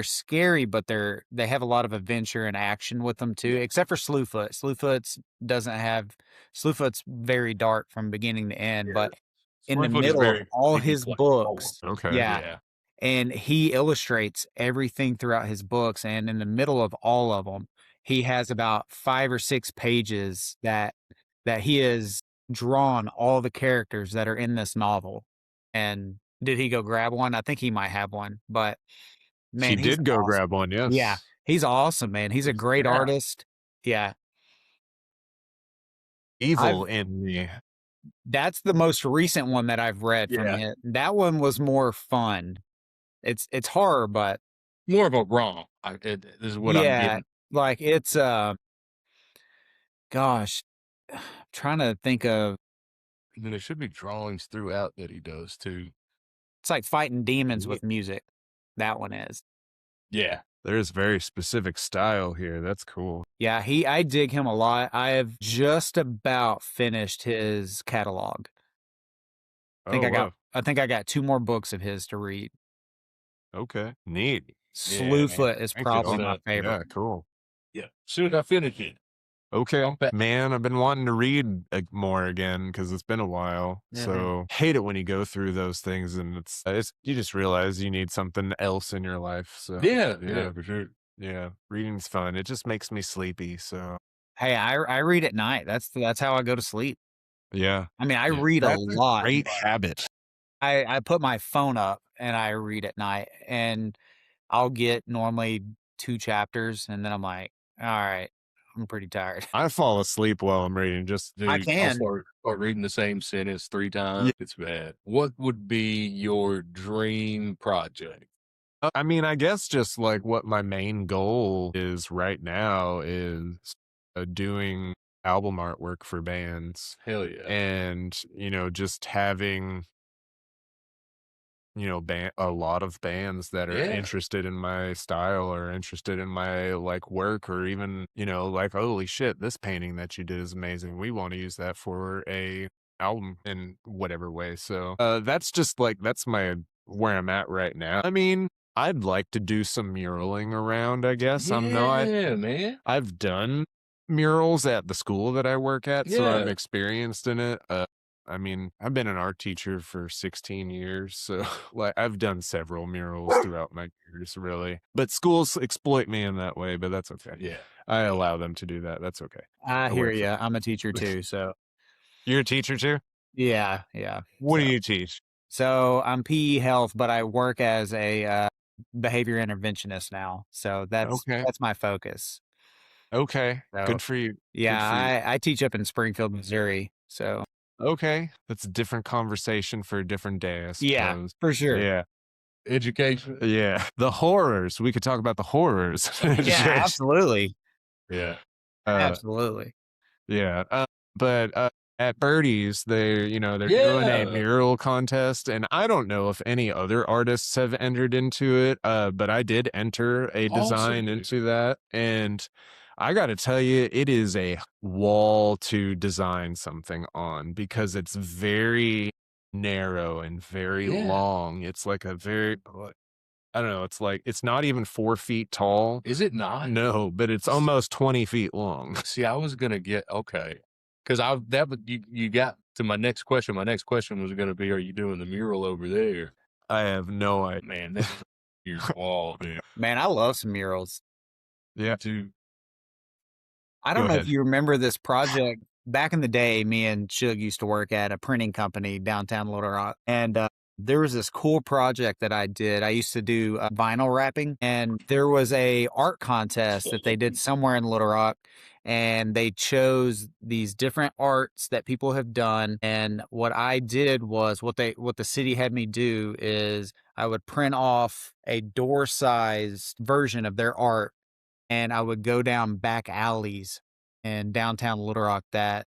Speaker 6: scary, but they have a lot of adventure and action with them too. Except for Slewfoot. Slewfoot's very dark from beginning to end, but in the
Speaker 5: Slewfoot is
Speaker 6: middle of
Speaker 5: very
Speaker 6: all
Speaker 5: creepy,
Speaker 6: his
Speaker 5: like,
Speaker 6: books,
Speaker 7: Okay.
Speaker 6: yeah. And he illustrates everything throughout his books. And in the middle of all of them, he has about 5 or 6 pages that he has drawn all the characters that are in this novel. And did he go grab one? I think he might have one, but man,
Speaker 7: he
Speaker 6: he's
Speaker 7: did go
Speaker 6: awesome.
Speaker 7: grab one, yes.
Speaker 6: Yeah, he's awesome, man. He's a great artist. Yeah.
Speaker 7: Evil in me.
Speaker 6: That's the most recent one that I've read from him. That one was more fun. It's horror, but
Speaker 5: more of a wrong. This is what I'm getting.
Speaker 6: Like it's gosh, I'm trying to think of.
Speaker 5: And then there should be drawings throughout that he does too.
Speaker 6: It's like fighting demons with music. That one is.
Speaker 5: Yeah.
Speaker 7: There's very specific style here. That's cool.
Speaker 6: Yeah, I dig him a lot. I have just about finished his catalog. I think I got 2 more books of his to read.
Speaker 7: Okay. Neat.
Speaker 6: Slewfoot is
Speaker 7: Thank you.
Speaker 6: probably my favorite.
Speaker 7: Yeah, cool.
Speaker 5: Yeah. Soon as I finish it,
Speaker 7: Okay,
Speaker 5: bet.
Speaker 7: man, I've been wanting to read more again because it's been a while.
Speaker 5: Mhm.
Speaker 7: So hate it when you go through those things and it's you just realize you need something else in your life. So
Speaker 5: Yeah, for sure.
Speaker 7: yeah, reading's fun. It just makes me sleepy. So
Speaker 6: Hey, I read at night. That's how I go to sleep.
Speaker 7: yeah,
Speaker 6: I mean, I
Speaker 5: Yeah.
Speaker 6: read a
Speaker 7: that's a
Speaker 6: lot.
Speaker 7: great habit.
Speaker 6: I put my phone up and I read at night, and I'll get normally 2 chapters, and then I'm like, "All right, I'm pretty tired."
Speaker 7: I fall asleep while I'm reading. Just
Speaker 5: Dude,
Speaker 6: I
Speaker 5: I'll
Speaker 6: can.
Speaker 5: start reading the same sentence 3 times. It's bad. What would be your dream project?
Speaker 7: I mean, I guess just like what my main goal is right now is doing album artwork for bands
Speaker 5: Hell yeah.
Speaker 7: and, just having, a lot of bands that are
Speaker 5: Yeah.
Speaker 7: interested in my style or interested in my like work or even, like, holy shit, this painting that you did is amazing. We want to use that for a album in whatever way. So, that's just like, that's where I'm at right now. I mean, I'd like to do some muraling around, I guess.
Speaker 5: Yeah, man.
Speaker 7: I've done murals at the school that I work at, so I'm
Speaker 5: Yeah.
Speaker 7: experienced in it. I mean, I've been an art teacher for 16 years, so like I've done several murals throughout my years, really. But schools exploit me in that way, but that's okay.
Speaker 5: Yeah.
Speaker 7: I allow them to do that. That's okay.
Speaker 6: I hear
Speaker 7: work for
Speaker 6: you. I'm a teacher too, so
Speaker 7: You're a teacher too?
Speaker 6: yeah.
Speaker 7: What do
Speaker 6: So
Speaker 7: you teach?
Speaker 6: so I'm PE health, but I work as a, behavior interventionist now, so
Speaker 7: Okay.
Speaker 6: that's my focus.
Speaker 7: Okay.
Speaker 6: So,
Speaker 7: Good for you.
Speaker 6: yeah,
Speaker 7: Good for you.
Speaker 6: I teach up in Springfield, Missouri, so
Speaker 7: Okay. That's a different conversation for a different day, I
Speaker 6: yeah,
Speaker 7: suppose.
Speaker 6: for sure.
Speaker 7: Yeah.
Speaker 5: Education.
Speaker 7: Yeah. The horrors. We could talk about the horrors.
Speaker 6: Yeah, absolutely.
Speaker 5: Yeah.
Speaker 6: Absolutely.
Speaker 7: Yeah. But at Birdie's, they're doing a
Speaker 5: Yeah.
Speaker 7: mural contest, and I don't know if any other artists have entered into it. But I did enter a design
Speaker 5: Awesome.
Speaker 7: into that, and I got to tell you, it is a wall to design something on because it's very narrow and very
Speaker 5: Yeah.
Speaker 7: long. It's like a very, I don't know. It's like it's not even 4 feet tall.
Speaker 5: Is it not?
Speaker 7: No, but it's almost 20 feet long.
Speaker 5: See, I was gonna get okay, because you got to my next question. My next question was gonna be, are you doing the mural over there?
Speaker 7: I have no idea.
Speaker 5: Man, that's your wall, man.
Speaker 6: Man, I love some murals.
Speaker 7: Yeah.
Speaker 5: Dude.
Speaker 6: I
Speaker 7: Go
Speaker 6: don't know if
Speaker 7: ahead.
Speaker 6: you remember this project. Back in the day, me and Shug used to work at a printing company downtown Little Rock. And there was this cool project that I did. I used to do vinyl wrapping, and there was a art contest that they did somewhere in Little Rock. And they chose these different arts that people have done. And what I did was what the city had me do is I would print off a door-sized version of their art, and I would go down back alleys in downtown Little Rock that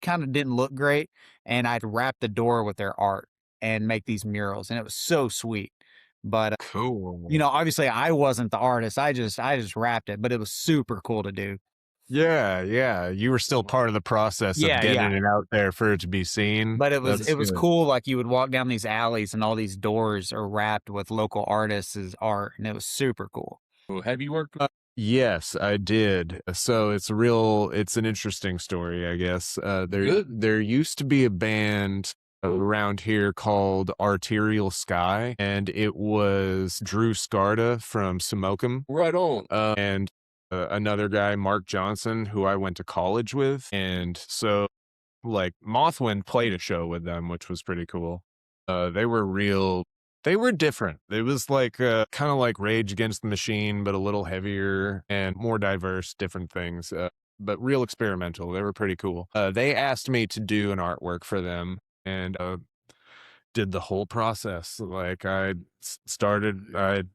Speaker 6: kind of didn't look great, and I'd wrap the door with their art and make these murals, and it was so sweet. But
Speaker 7: Cool.
Speaker 6: obviously I wasn't the artist. I just wrapped it, but it was super cool to do.
Speaker 7: Yeah. You were still part of the process of
Speaker 6: Yeah,
Speaker 7: getting it out there for it to be seen.
Speaker 6: But it was
Speaker 7: That's good.
Speaker 6: cool. Like you would walk down these alleys, and all these doors are wrapped with local artists' art, and it was super cool.
Speaker 5: Well, have you worked with
Speaker 7: Yes, I did. So it's an interesting story, I guess.
Speaker 5: Good.
Speaker 7: There used to be a band around here called Arterial Sky, and it was Drew Scarda from Samokum.
Speaker 5: right on?
Speaker 7: And another guy, Mark Johnson, who I went to college with. And so, like, Mothwind played a show with them, which was pretty cool. They were different. It was like kind of like Rage Against the Machine, but a little heavier and more diverse, different things. But real experimental. They were pretty cool. They asked me to do an artwork for them, and did the whole process. Like I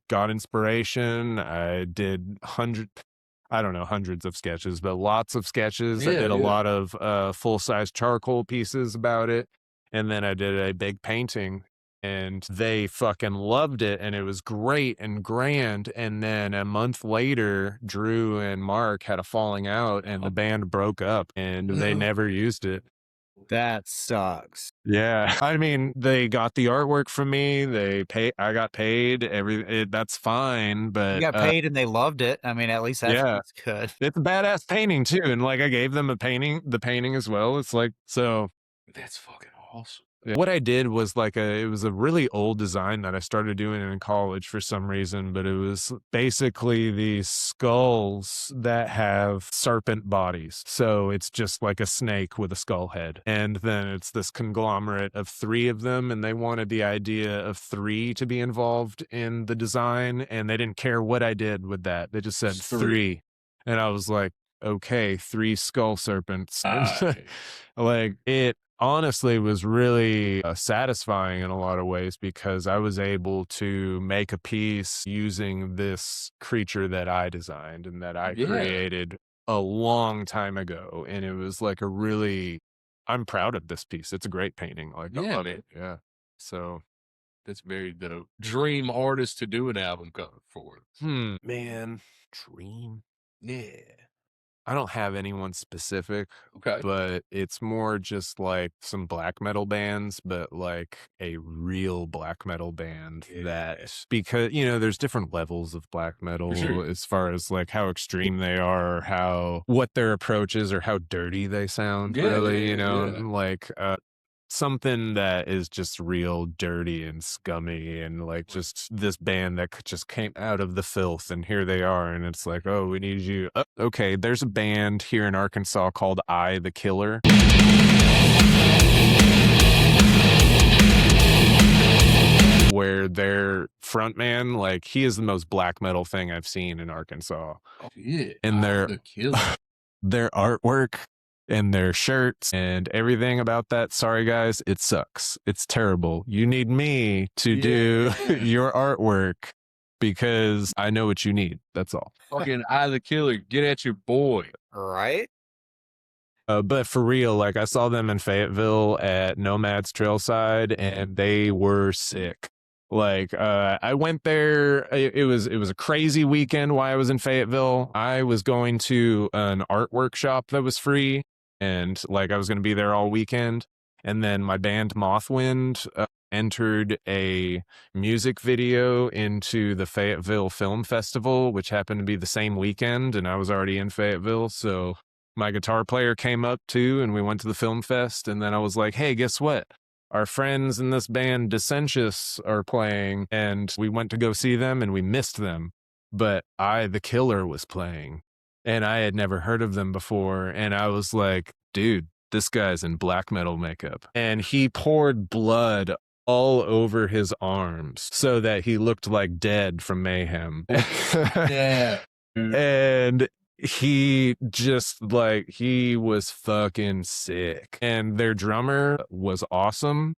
Speaker 7: got inspiration. I did hundreds of sketches, but lots of sketches. I
Speaker 5: Yeah,
Speaker 7: did a
Speaker 5: yeah.
Speaker 7: lot of full-size charcoal pieces about it. And then I did a big painting, and they fucking loved it, and it was great and grand. And then a month later, Drew and Mark had a falling out, and the band broke up, and they
Speaker 5: No.
Speaker 7: never used it.
Speaker 6: That sucks.
Speaker 7: Yeah. I mean, they got the artwork from me. I got paid. That's fine.
Speaker 6: You
Speaker 7: But
Speaker 6: got paid and they loved it. I mean, at least that's good.
Speaker 7: it's a badass painting too. And like I gave them the painting as well. It's like, so
Speaker 5: That's fucking awesome.
Speaker 7: what I did was like it was a really old design that I started doing in college for some reason, but it was basically these skulls that have serpent bodies. So it's just like a snake with a skull head. And then it's this conglomerate of 3 of them. And they wanted the idea of 3 to be involved in the design. And they didn't care what I did with that. They just said 3. And I was like, okay, 3 skull serpents. Like it honestly was really satisfying in a lot of ways because I was able to make a piece using this creature that I designed and that I created a long time ago. And it was like I'm proud of this piece. It's a great painting. Like, I love it. Yeah. So
Speaker 5: that's very dope. Dream artist to do an album cover for.
Speaker 7: Man, dream.
Speaker 5: Yeah.
Speaker 7: I don't have anyone specific, but it's more just like some black metal bands, but like a real black metal band because, there's different levels of black metal as far as like how extreme they are, or what their approach is or how dirty they sound, like, something that is just real dirty and scummy and like just this band that just came out of the filth and here they are and it's like, oh, we need you. Okay, there's a band here in Arkansas called I the Killer. Where their frontman, like, he is the most black metal thing I've seen in Arkansas.
Speaker 5: Oh, yeah.
Speaker 7: And their artwork and their shirts and everything about that. Sorry, guys, it sucks. It's terrible. You need me to do your artwork because I know what you need. That's all.
Speaker 5: Fucking I the Killer, get at your boy.
Speaker 6: Right?
Speaker 7: But for real, like I saw them in Fayetteville at Nomad's Trailside and they were sick. Like, I went there. It was a crazy weekend while I was in Fayetteville. I was going to an art workshop that was free. And like I was going to be there all weekend. And then my band Mothwind entered a music video into the Fayetteville Film Festival, which happened to be the same weekend. And I was already in Fayetteville. So my guitar player came up too. And we went to the film fest. And then I was like, hey, guess what? Our friends in this band Dissentious are playing. And we went to go see them and we missed them. But I, the Killer, was playing. And I had never heard of them before. And I was like, dude, this guy's in black metal makeup. And he poured blood all over his arms so that he looked like Dead from Mayhem.
Speaker 5: Yeah.
Speaker 7: And he was fucking sick. And their drummer was awesome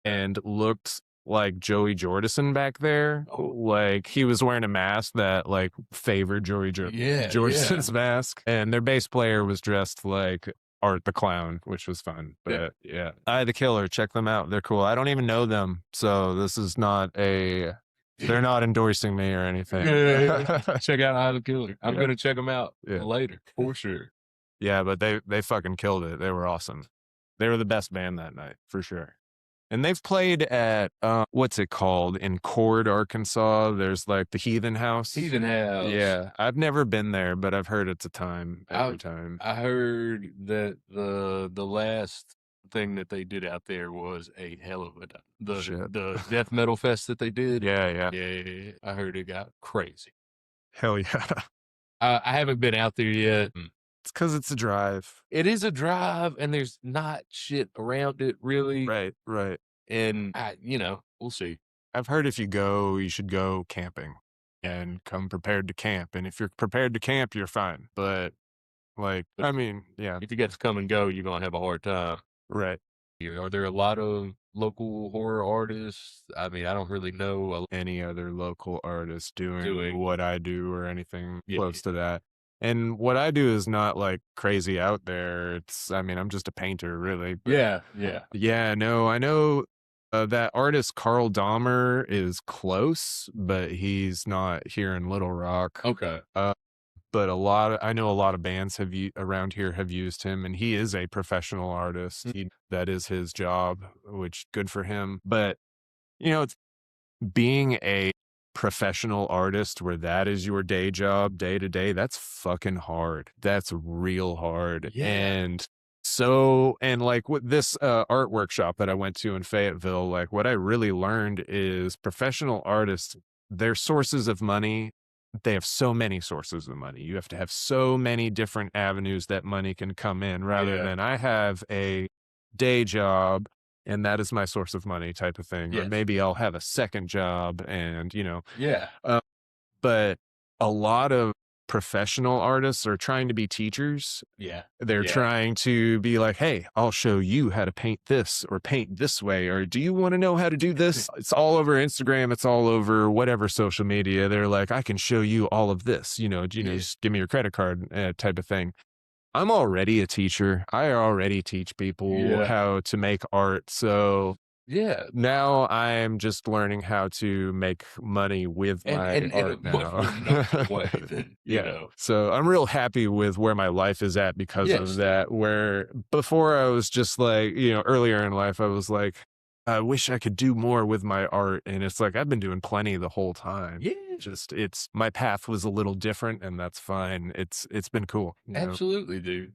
Speaker 7: and looked like Joey Jordison back there. Like he was wearing a mask that like favored Jordison's mask. And their bass player was dressed like Art the Clown, which was fun. But yeah. I the Killer, check them out. They're cool. I don't even know them. So this is they're not endorsing me or anything.
Speaker 5: Check out I the Killer. I'm going to check them out later for sure.
Speaker 7: Yeah, but they fucking killed it. They were awesome. They were the best band that night for sure. And they've played at, what's it called? In Cord, Arkansas. There's like the Heathen House. Yeah. I've never been there, but I've heard it's a time every time.
Speaker 5: I heard that the last thing that they did out there was a hell of a time. The death metal fest that they did.
Speaker 7: Yeah.
Speaker 5: I heard it got crazy.
Speaker 7: Hell yeah.
Speaker 5: I haven't been out there yet.
Speaker 7: It's because it's a drive.
Speaker 5: It is a drive, and there's not shit around it, really.
Speaker 7: Right.
Speaker 5: And, we'll see.
Speaker 7: I've heard if you go, you should go camping and come prepared to camp. And if you're prepared to camp, you're fine. But, if
Speaker 5: you get to come and go, you're going to have a hard time.
Speaker 7: Right.
Speaker 5: Are there a lot of local horror artists? I mean, I don't really know
Speaker 7: any other local artists doing what I do or anything close to that. And what I do is not like crazy out there. I'm just a painter, really.
Speaker 5: But,
Speaker 7: yeah. No, I know that artist Carl Dahmer is close, but he's not here in Little Rock.
Speaker 5: Okay.
Speaker 7: but I know a lot of bands around here have used him, and he is a professional artist. That is his job, which good for him. But it's being a professional artist where that is your day job, day to day. That's fucking hard. That's real hard.
Speaker 5: Yeah.
Speaker 7: And like with this art workshop that I went to in Fayetteville, like what I really learned is professional artists, their sources of money, they have so many sources of money. You have to have so many different avenues that money can come in, rather than I have a day job and that is my source of money type of thing. Or maybe I'll have a second job and, but a lot of professional artists are trying to be teachers. They're trying to be like, hey, I'll show you how to paint this or paint this way. Or do you want to know how to do this? It's all over Instagram. It's all over whatever social media. They're like, I can show you all of this, just give me your credit card type of thing. I'm already a teacher. I already teach people how to make art. So now I'm just learning how to make money with my art now. So I'm real happy with where my life is at because of that. Where before I was just like, earlier in life, I was like, I wish I could do more with my art. And it's like, I've been doing plenty the whole time. My path was a little different, and that's fine. It's been cool.
Speaker 5: Absolutely, dude.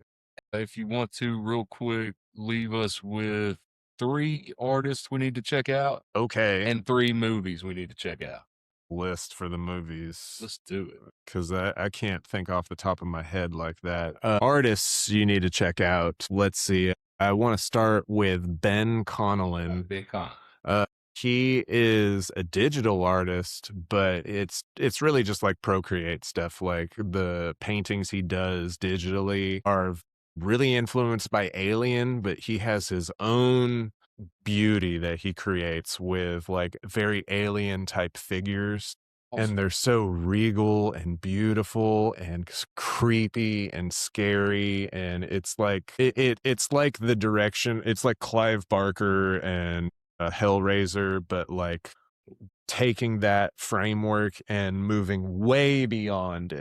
Speaker 5: If you want to real quick, leave us with 3 artists we need to check out.
Speaker 7: Okay.
Speaker 5: And 3 movies we need to check out.
Speaker 7: List for the movies.
Speaker 5: Let's do it.
Speaker 7: Because I can't think off the top of my head like that. Artists you need to check out. Let's see. I want to start with Ben Connellan.
Speaker 5: Ben Connellan.
Speaker 7: He is a digital artist, but it's really just like Procreate stuff. Like the paintings he does digitally are really influenced by Alien, but he has his own beauty that he creates with like very alien type figures. Awesome. And they're so regal and beautiful and creepy and scary. And it's like, it's like the direction, it's like Clive Barker and Hellraiser, but like taking that framework and moving way beyond.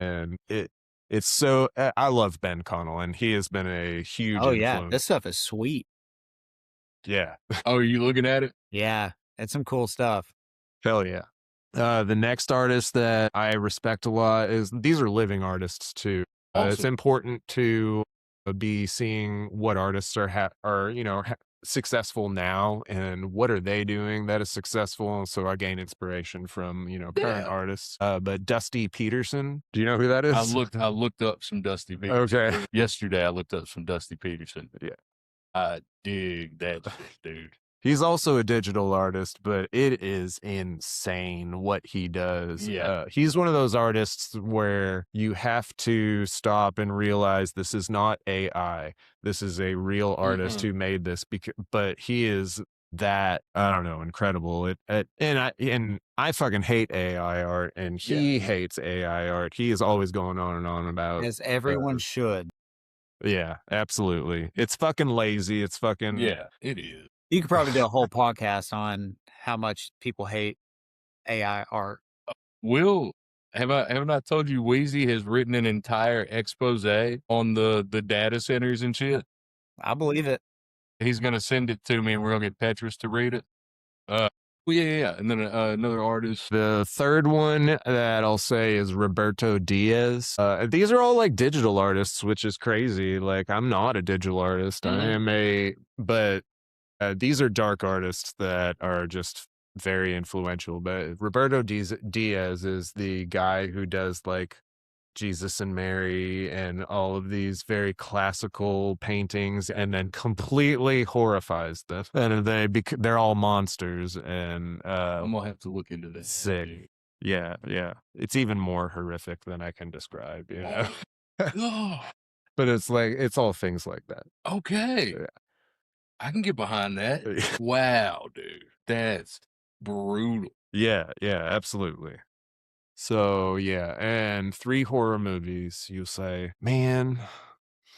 Speaker 7: And it's so, I love Ben Connellan. He has been a huge influence.
Speaker 6: This stuff is sweet.
Speaker 7: Yeah.
Speaker 5: Oh, are you looking at it?
Speaker 6: Yeah, it's some cool stuff.
Speaker 7: Hell yeah. The next artist that I respect a lot these are living artists too.
Speaker 5: Awesome.
Speaker 7: It's important to be seeing what artists are successful now and what are they doing that is successful. So I gain inspiration from, current artists. But Dusty Peterson, do you know who that is?
Speaker 5: I looked up some Dusty Peterson.
Speaker 7: Okay.
Speaker 5: Yesterday I looked up some Dusty Peterson.
Speaker 7: Yeah.
Speaker 5: I dig that shit, dude.
Speaker 7: He's also a digital artist, but it is insane what he does.
Speaker 5: Yeah.
Speaker 7: He's one of those artists where you have to stop and realize this is not AI. This is a real artist who made this. But he is that, I don't know, incredible. And I fucking hate AI art, and he hates AI art. He is always going on and on about,
Speaker 6: as everyone should.
Speaker 7: Yeah, absolutely. It's fucking lazy. It's fucking
Speaker 5: it is.
Speaker 6: You could probably do a whole podcast on how much people hate AI art.
Speaker 5: Will, haven't I told you Wheezy has written an entire expose on the data centers and shit?
Speaker 6: I believe it.
Speaker 5: He's gonna send it to me, and we're gonna get Petrus to read it. And then another artist.
Speaker 7: The third one that I'll say is Roberto Diaz. These are all like digital artists, which is crazy. Like, I'm not a digital artist. But these are dark artists that are just very influential. But Roberto Diaz is the guy who does like Jesus and Mary and all of these very classical paintings, and then completely horrifies them. And they're all monsters. And
Speaker 5: I'm gonna have to look into this.
Speaker 7: Sick. Yeah. It's even more horrific than I can describe. But it's like, it's all things like that.
Speaker 5: Okay.
Speaker 7: Yeah.
Speaker 5: I can get behind that. Wow, dude. That's brutal.
Speaker 7: Yeah, absolutely. So, yeah, and 3 horror movies, you say, man,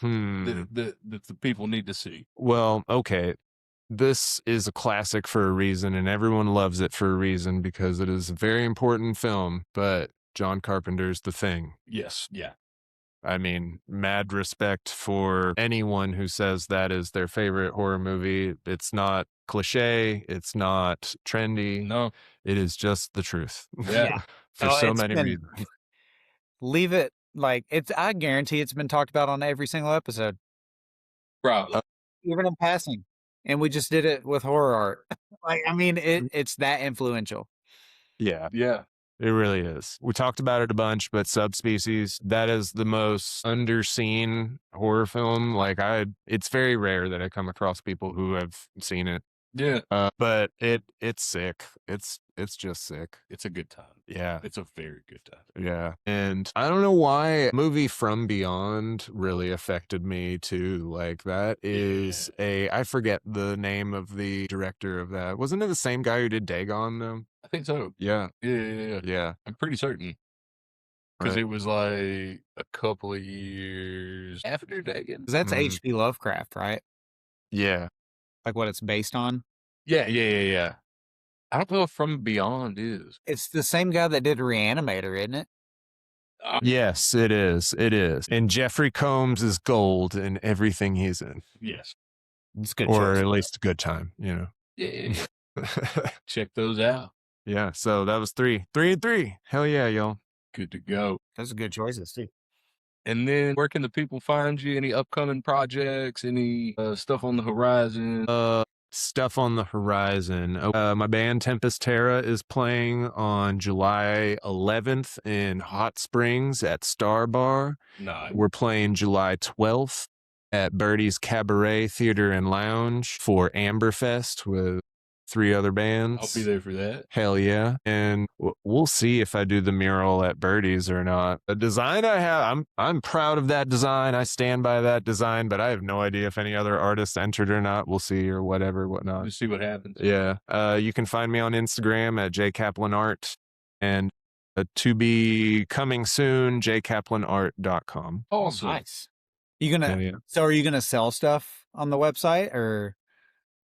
Speaker 5: that the people need to see.
Speaker 7: Well, okay, this is a classic for a reason, and everyone loves it for a reason because it is a very important film, but John Carpenter's The Thing.
Speaker 5: Yes. Yeah.
Speaker 7: I mean, mad respect for anyone who says that is their favorite horror movie. It's not cliche. It's not trendy.
Speaker 5: No.
Speaker 7: It is just the truth.
Speaker 5: Yeah.
Speaker 7: For
Speaker 6: Oh,
Speaker 7: so
Speaker 6: it's
Speaker 7: many
Speaker 6: been-
Speaker 7: reasons.
Speaker 6: Leave it like it's. I guarantee it's been talked about on every single episode,
Speaker 5: Probably.
Speaker 6: even in passing. And we just did it with horror art. Like, I mean, it's that influential.
Speaker 7: Yeah.
Speaker 5: Yeah.
Speaker 7: It really is. We talked about it a bunch, but Subspecies, that is the most underseen horror film. Like it's very rare that I come across people who have seen it.
Speaker 5: Yeah.
Speaker 7: But it's sick. It's just sick.
Speaker 5: It's a good time.
Speaker 7: Yeah.
Speaker 5: It's a very good time.
Speaker 7: Yeah. And I don't know why movie From Beyond really affected me too. Like that is I forget the name of the director of that. Wasn't it the same guy who did Dagon though?
Speaker 5: I think so.
Speaker 7: Yeah.
Speaker 5: Yeah. I'm pretty certain. Because
Speaker 7: Right.
Speaker 5: it was like a couple of years after Dagon.
Speaker 6: 'Cause that's
Speaker 7: Mhm.
Speaker 6: H.P. Lovecraft, right?
Speaker 7: Yeah.
Speaker 6: Like what it's based on.
Speaker 5: Yeah. I don't know if From Beyond is.
Speaker 6: It's the same guy that did Reanimator, isn't it?
Speaker 7: Yes, it is. It is. And Jeffrey Combs is gold in everything he's in.
Speaker 5: Yes.
Speaker 6: It's a good.
Speaker 7: Or
Speaker 6: choice.
Speaker 7: at least a good time, you know.
Speaker 5: Yeah. Check those out.
Speaker 7: Yeah. So that was 3. 3 and 3. Hell yeah, y'all.
Speaker 5: Good to go.
Speaker 6: Those are good choices too.
Speaker 5: And then where can the people find you? Any upcoming projects? Any stuff on the horizon?
Speaker 7: Stuff on the horizon. My band Tempus Terra is playing on July 11th in Hot Springs at Star Bar.
Speaker 5: Nice.
Speaker 7: We're playing July 12th at Birdie's Cabaret Theater and Lounge for Amberfest with 3 other bands.
Speaker 5: I'll be there for that.
Speaker 7: Hell yeah. And we'll see if I do the mural at Birdie's or not. The design I have, I'm proud of that design. I stand by that design, but I have no idea if any other artists entered or not. We'll see or whatnot.
Speaker 5: Just see what happens.
Speaker 7: Yeah. You can find me on Instagram at jkaplanart and to be coming soon, jkaplanart.com.
Speaker 5: Awesome.
Speaker 6: Nice. You gonna?
Speaker 7: Yeah.
Speaker 6: So are you gonna sell stuff on the website or?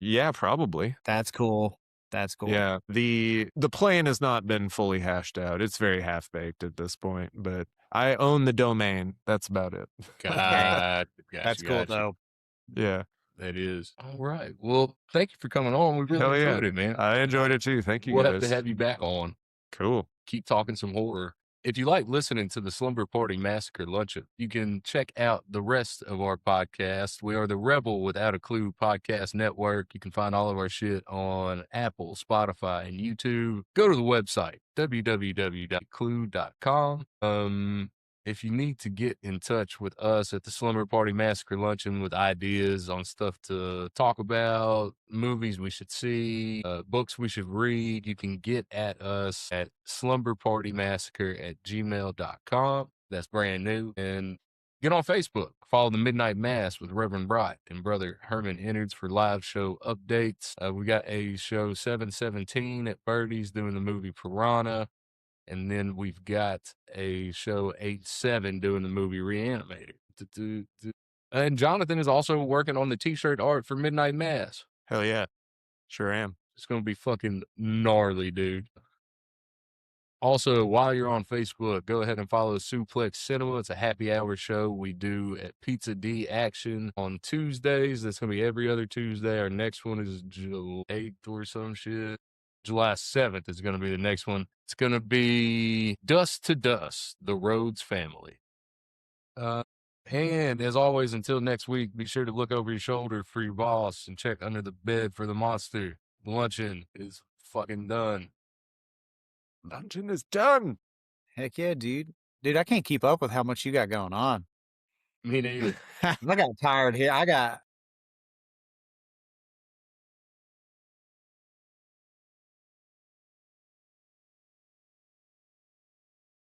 Speaker 7: Yeah, probably.
Speaker 6: That's cool. That's cool.
Speaker 7: Yeah. The plan has not been fully hashed out. It's very half-baked at this point, but I own the domain. That's about it.
Speaker 5: God,
Speaker 6: That's cool though.
Speaker 7: Yeah.
Speaker 5: That is. All right. Well, thank you for coming on. We
Speaker 7: Hell
Speaker 5: really
Speaker 7: yeah.
Speaker 5: enjoyed it, man.
Speaker 7: I enjoyed it too. Thank you
Speaker 5: We'll
Speaker 7: guys.
Speaker 5: have to have you back on.
Speaker 7: Cool.
Speaker 5: Keep talking some horror. If you like listening to the Slumber Party Massacre Luncheon, you can check out the rest of our podcast. We are the Rebel Without a Clue podcast network. You can find all of our shit on Apple, Spotify, and YouTube. Go to the website, www.clue.com. If you need to get in touch with us at the Slumber Party Massacre Luncheon with ideas on stuff to talk about, movies we should see, books we should read, you can get at us at slumberpartymassacre@gmail.com. That's brand new. And get on Facebook. Follow the Midnight Mass with Reverend Bright and Brother Herman Innards for live show updates. We got a show 717 at Birdie's doing the movie Piranha. And then we've got a show 8-7 doing the movie Reanimator. And Jonathan is also working on the t-shirt art for Midnight Mass.
Speaker 7: Hell yeah. Sure am.
Speaker 5: It's going to be fucking gnarly, dude. Also, while you're on Facebook, go ahead and follow Suplex Cinema. It's a happy hour show we do at Pizza D Action on Tuesdays. That's going to be every other Tuesday. Our next one is July 8th or some shit. July 7th is going to be the next one. It's going to be Dust to Dust, the Rhodes Family. And as always, until next week, be sure to look over your shoulder for your boss and check under the bed for the monster. Luncheon is fucking done.
Speaker 7: Luncheon is done.
Speaker 6: Heck yeah, dude. Dude, I can't keep up with how much you got going on.
Speaker 5: Me neither.
Speaker 6: I got tired here. I got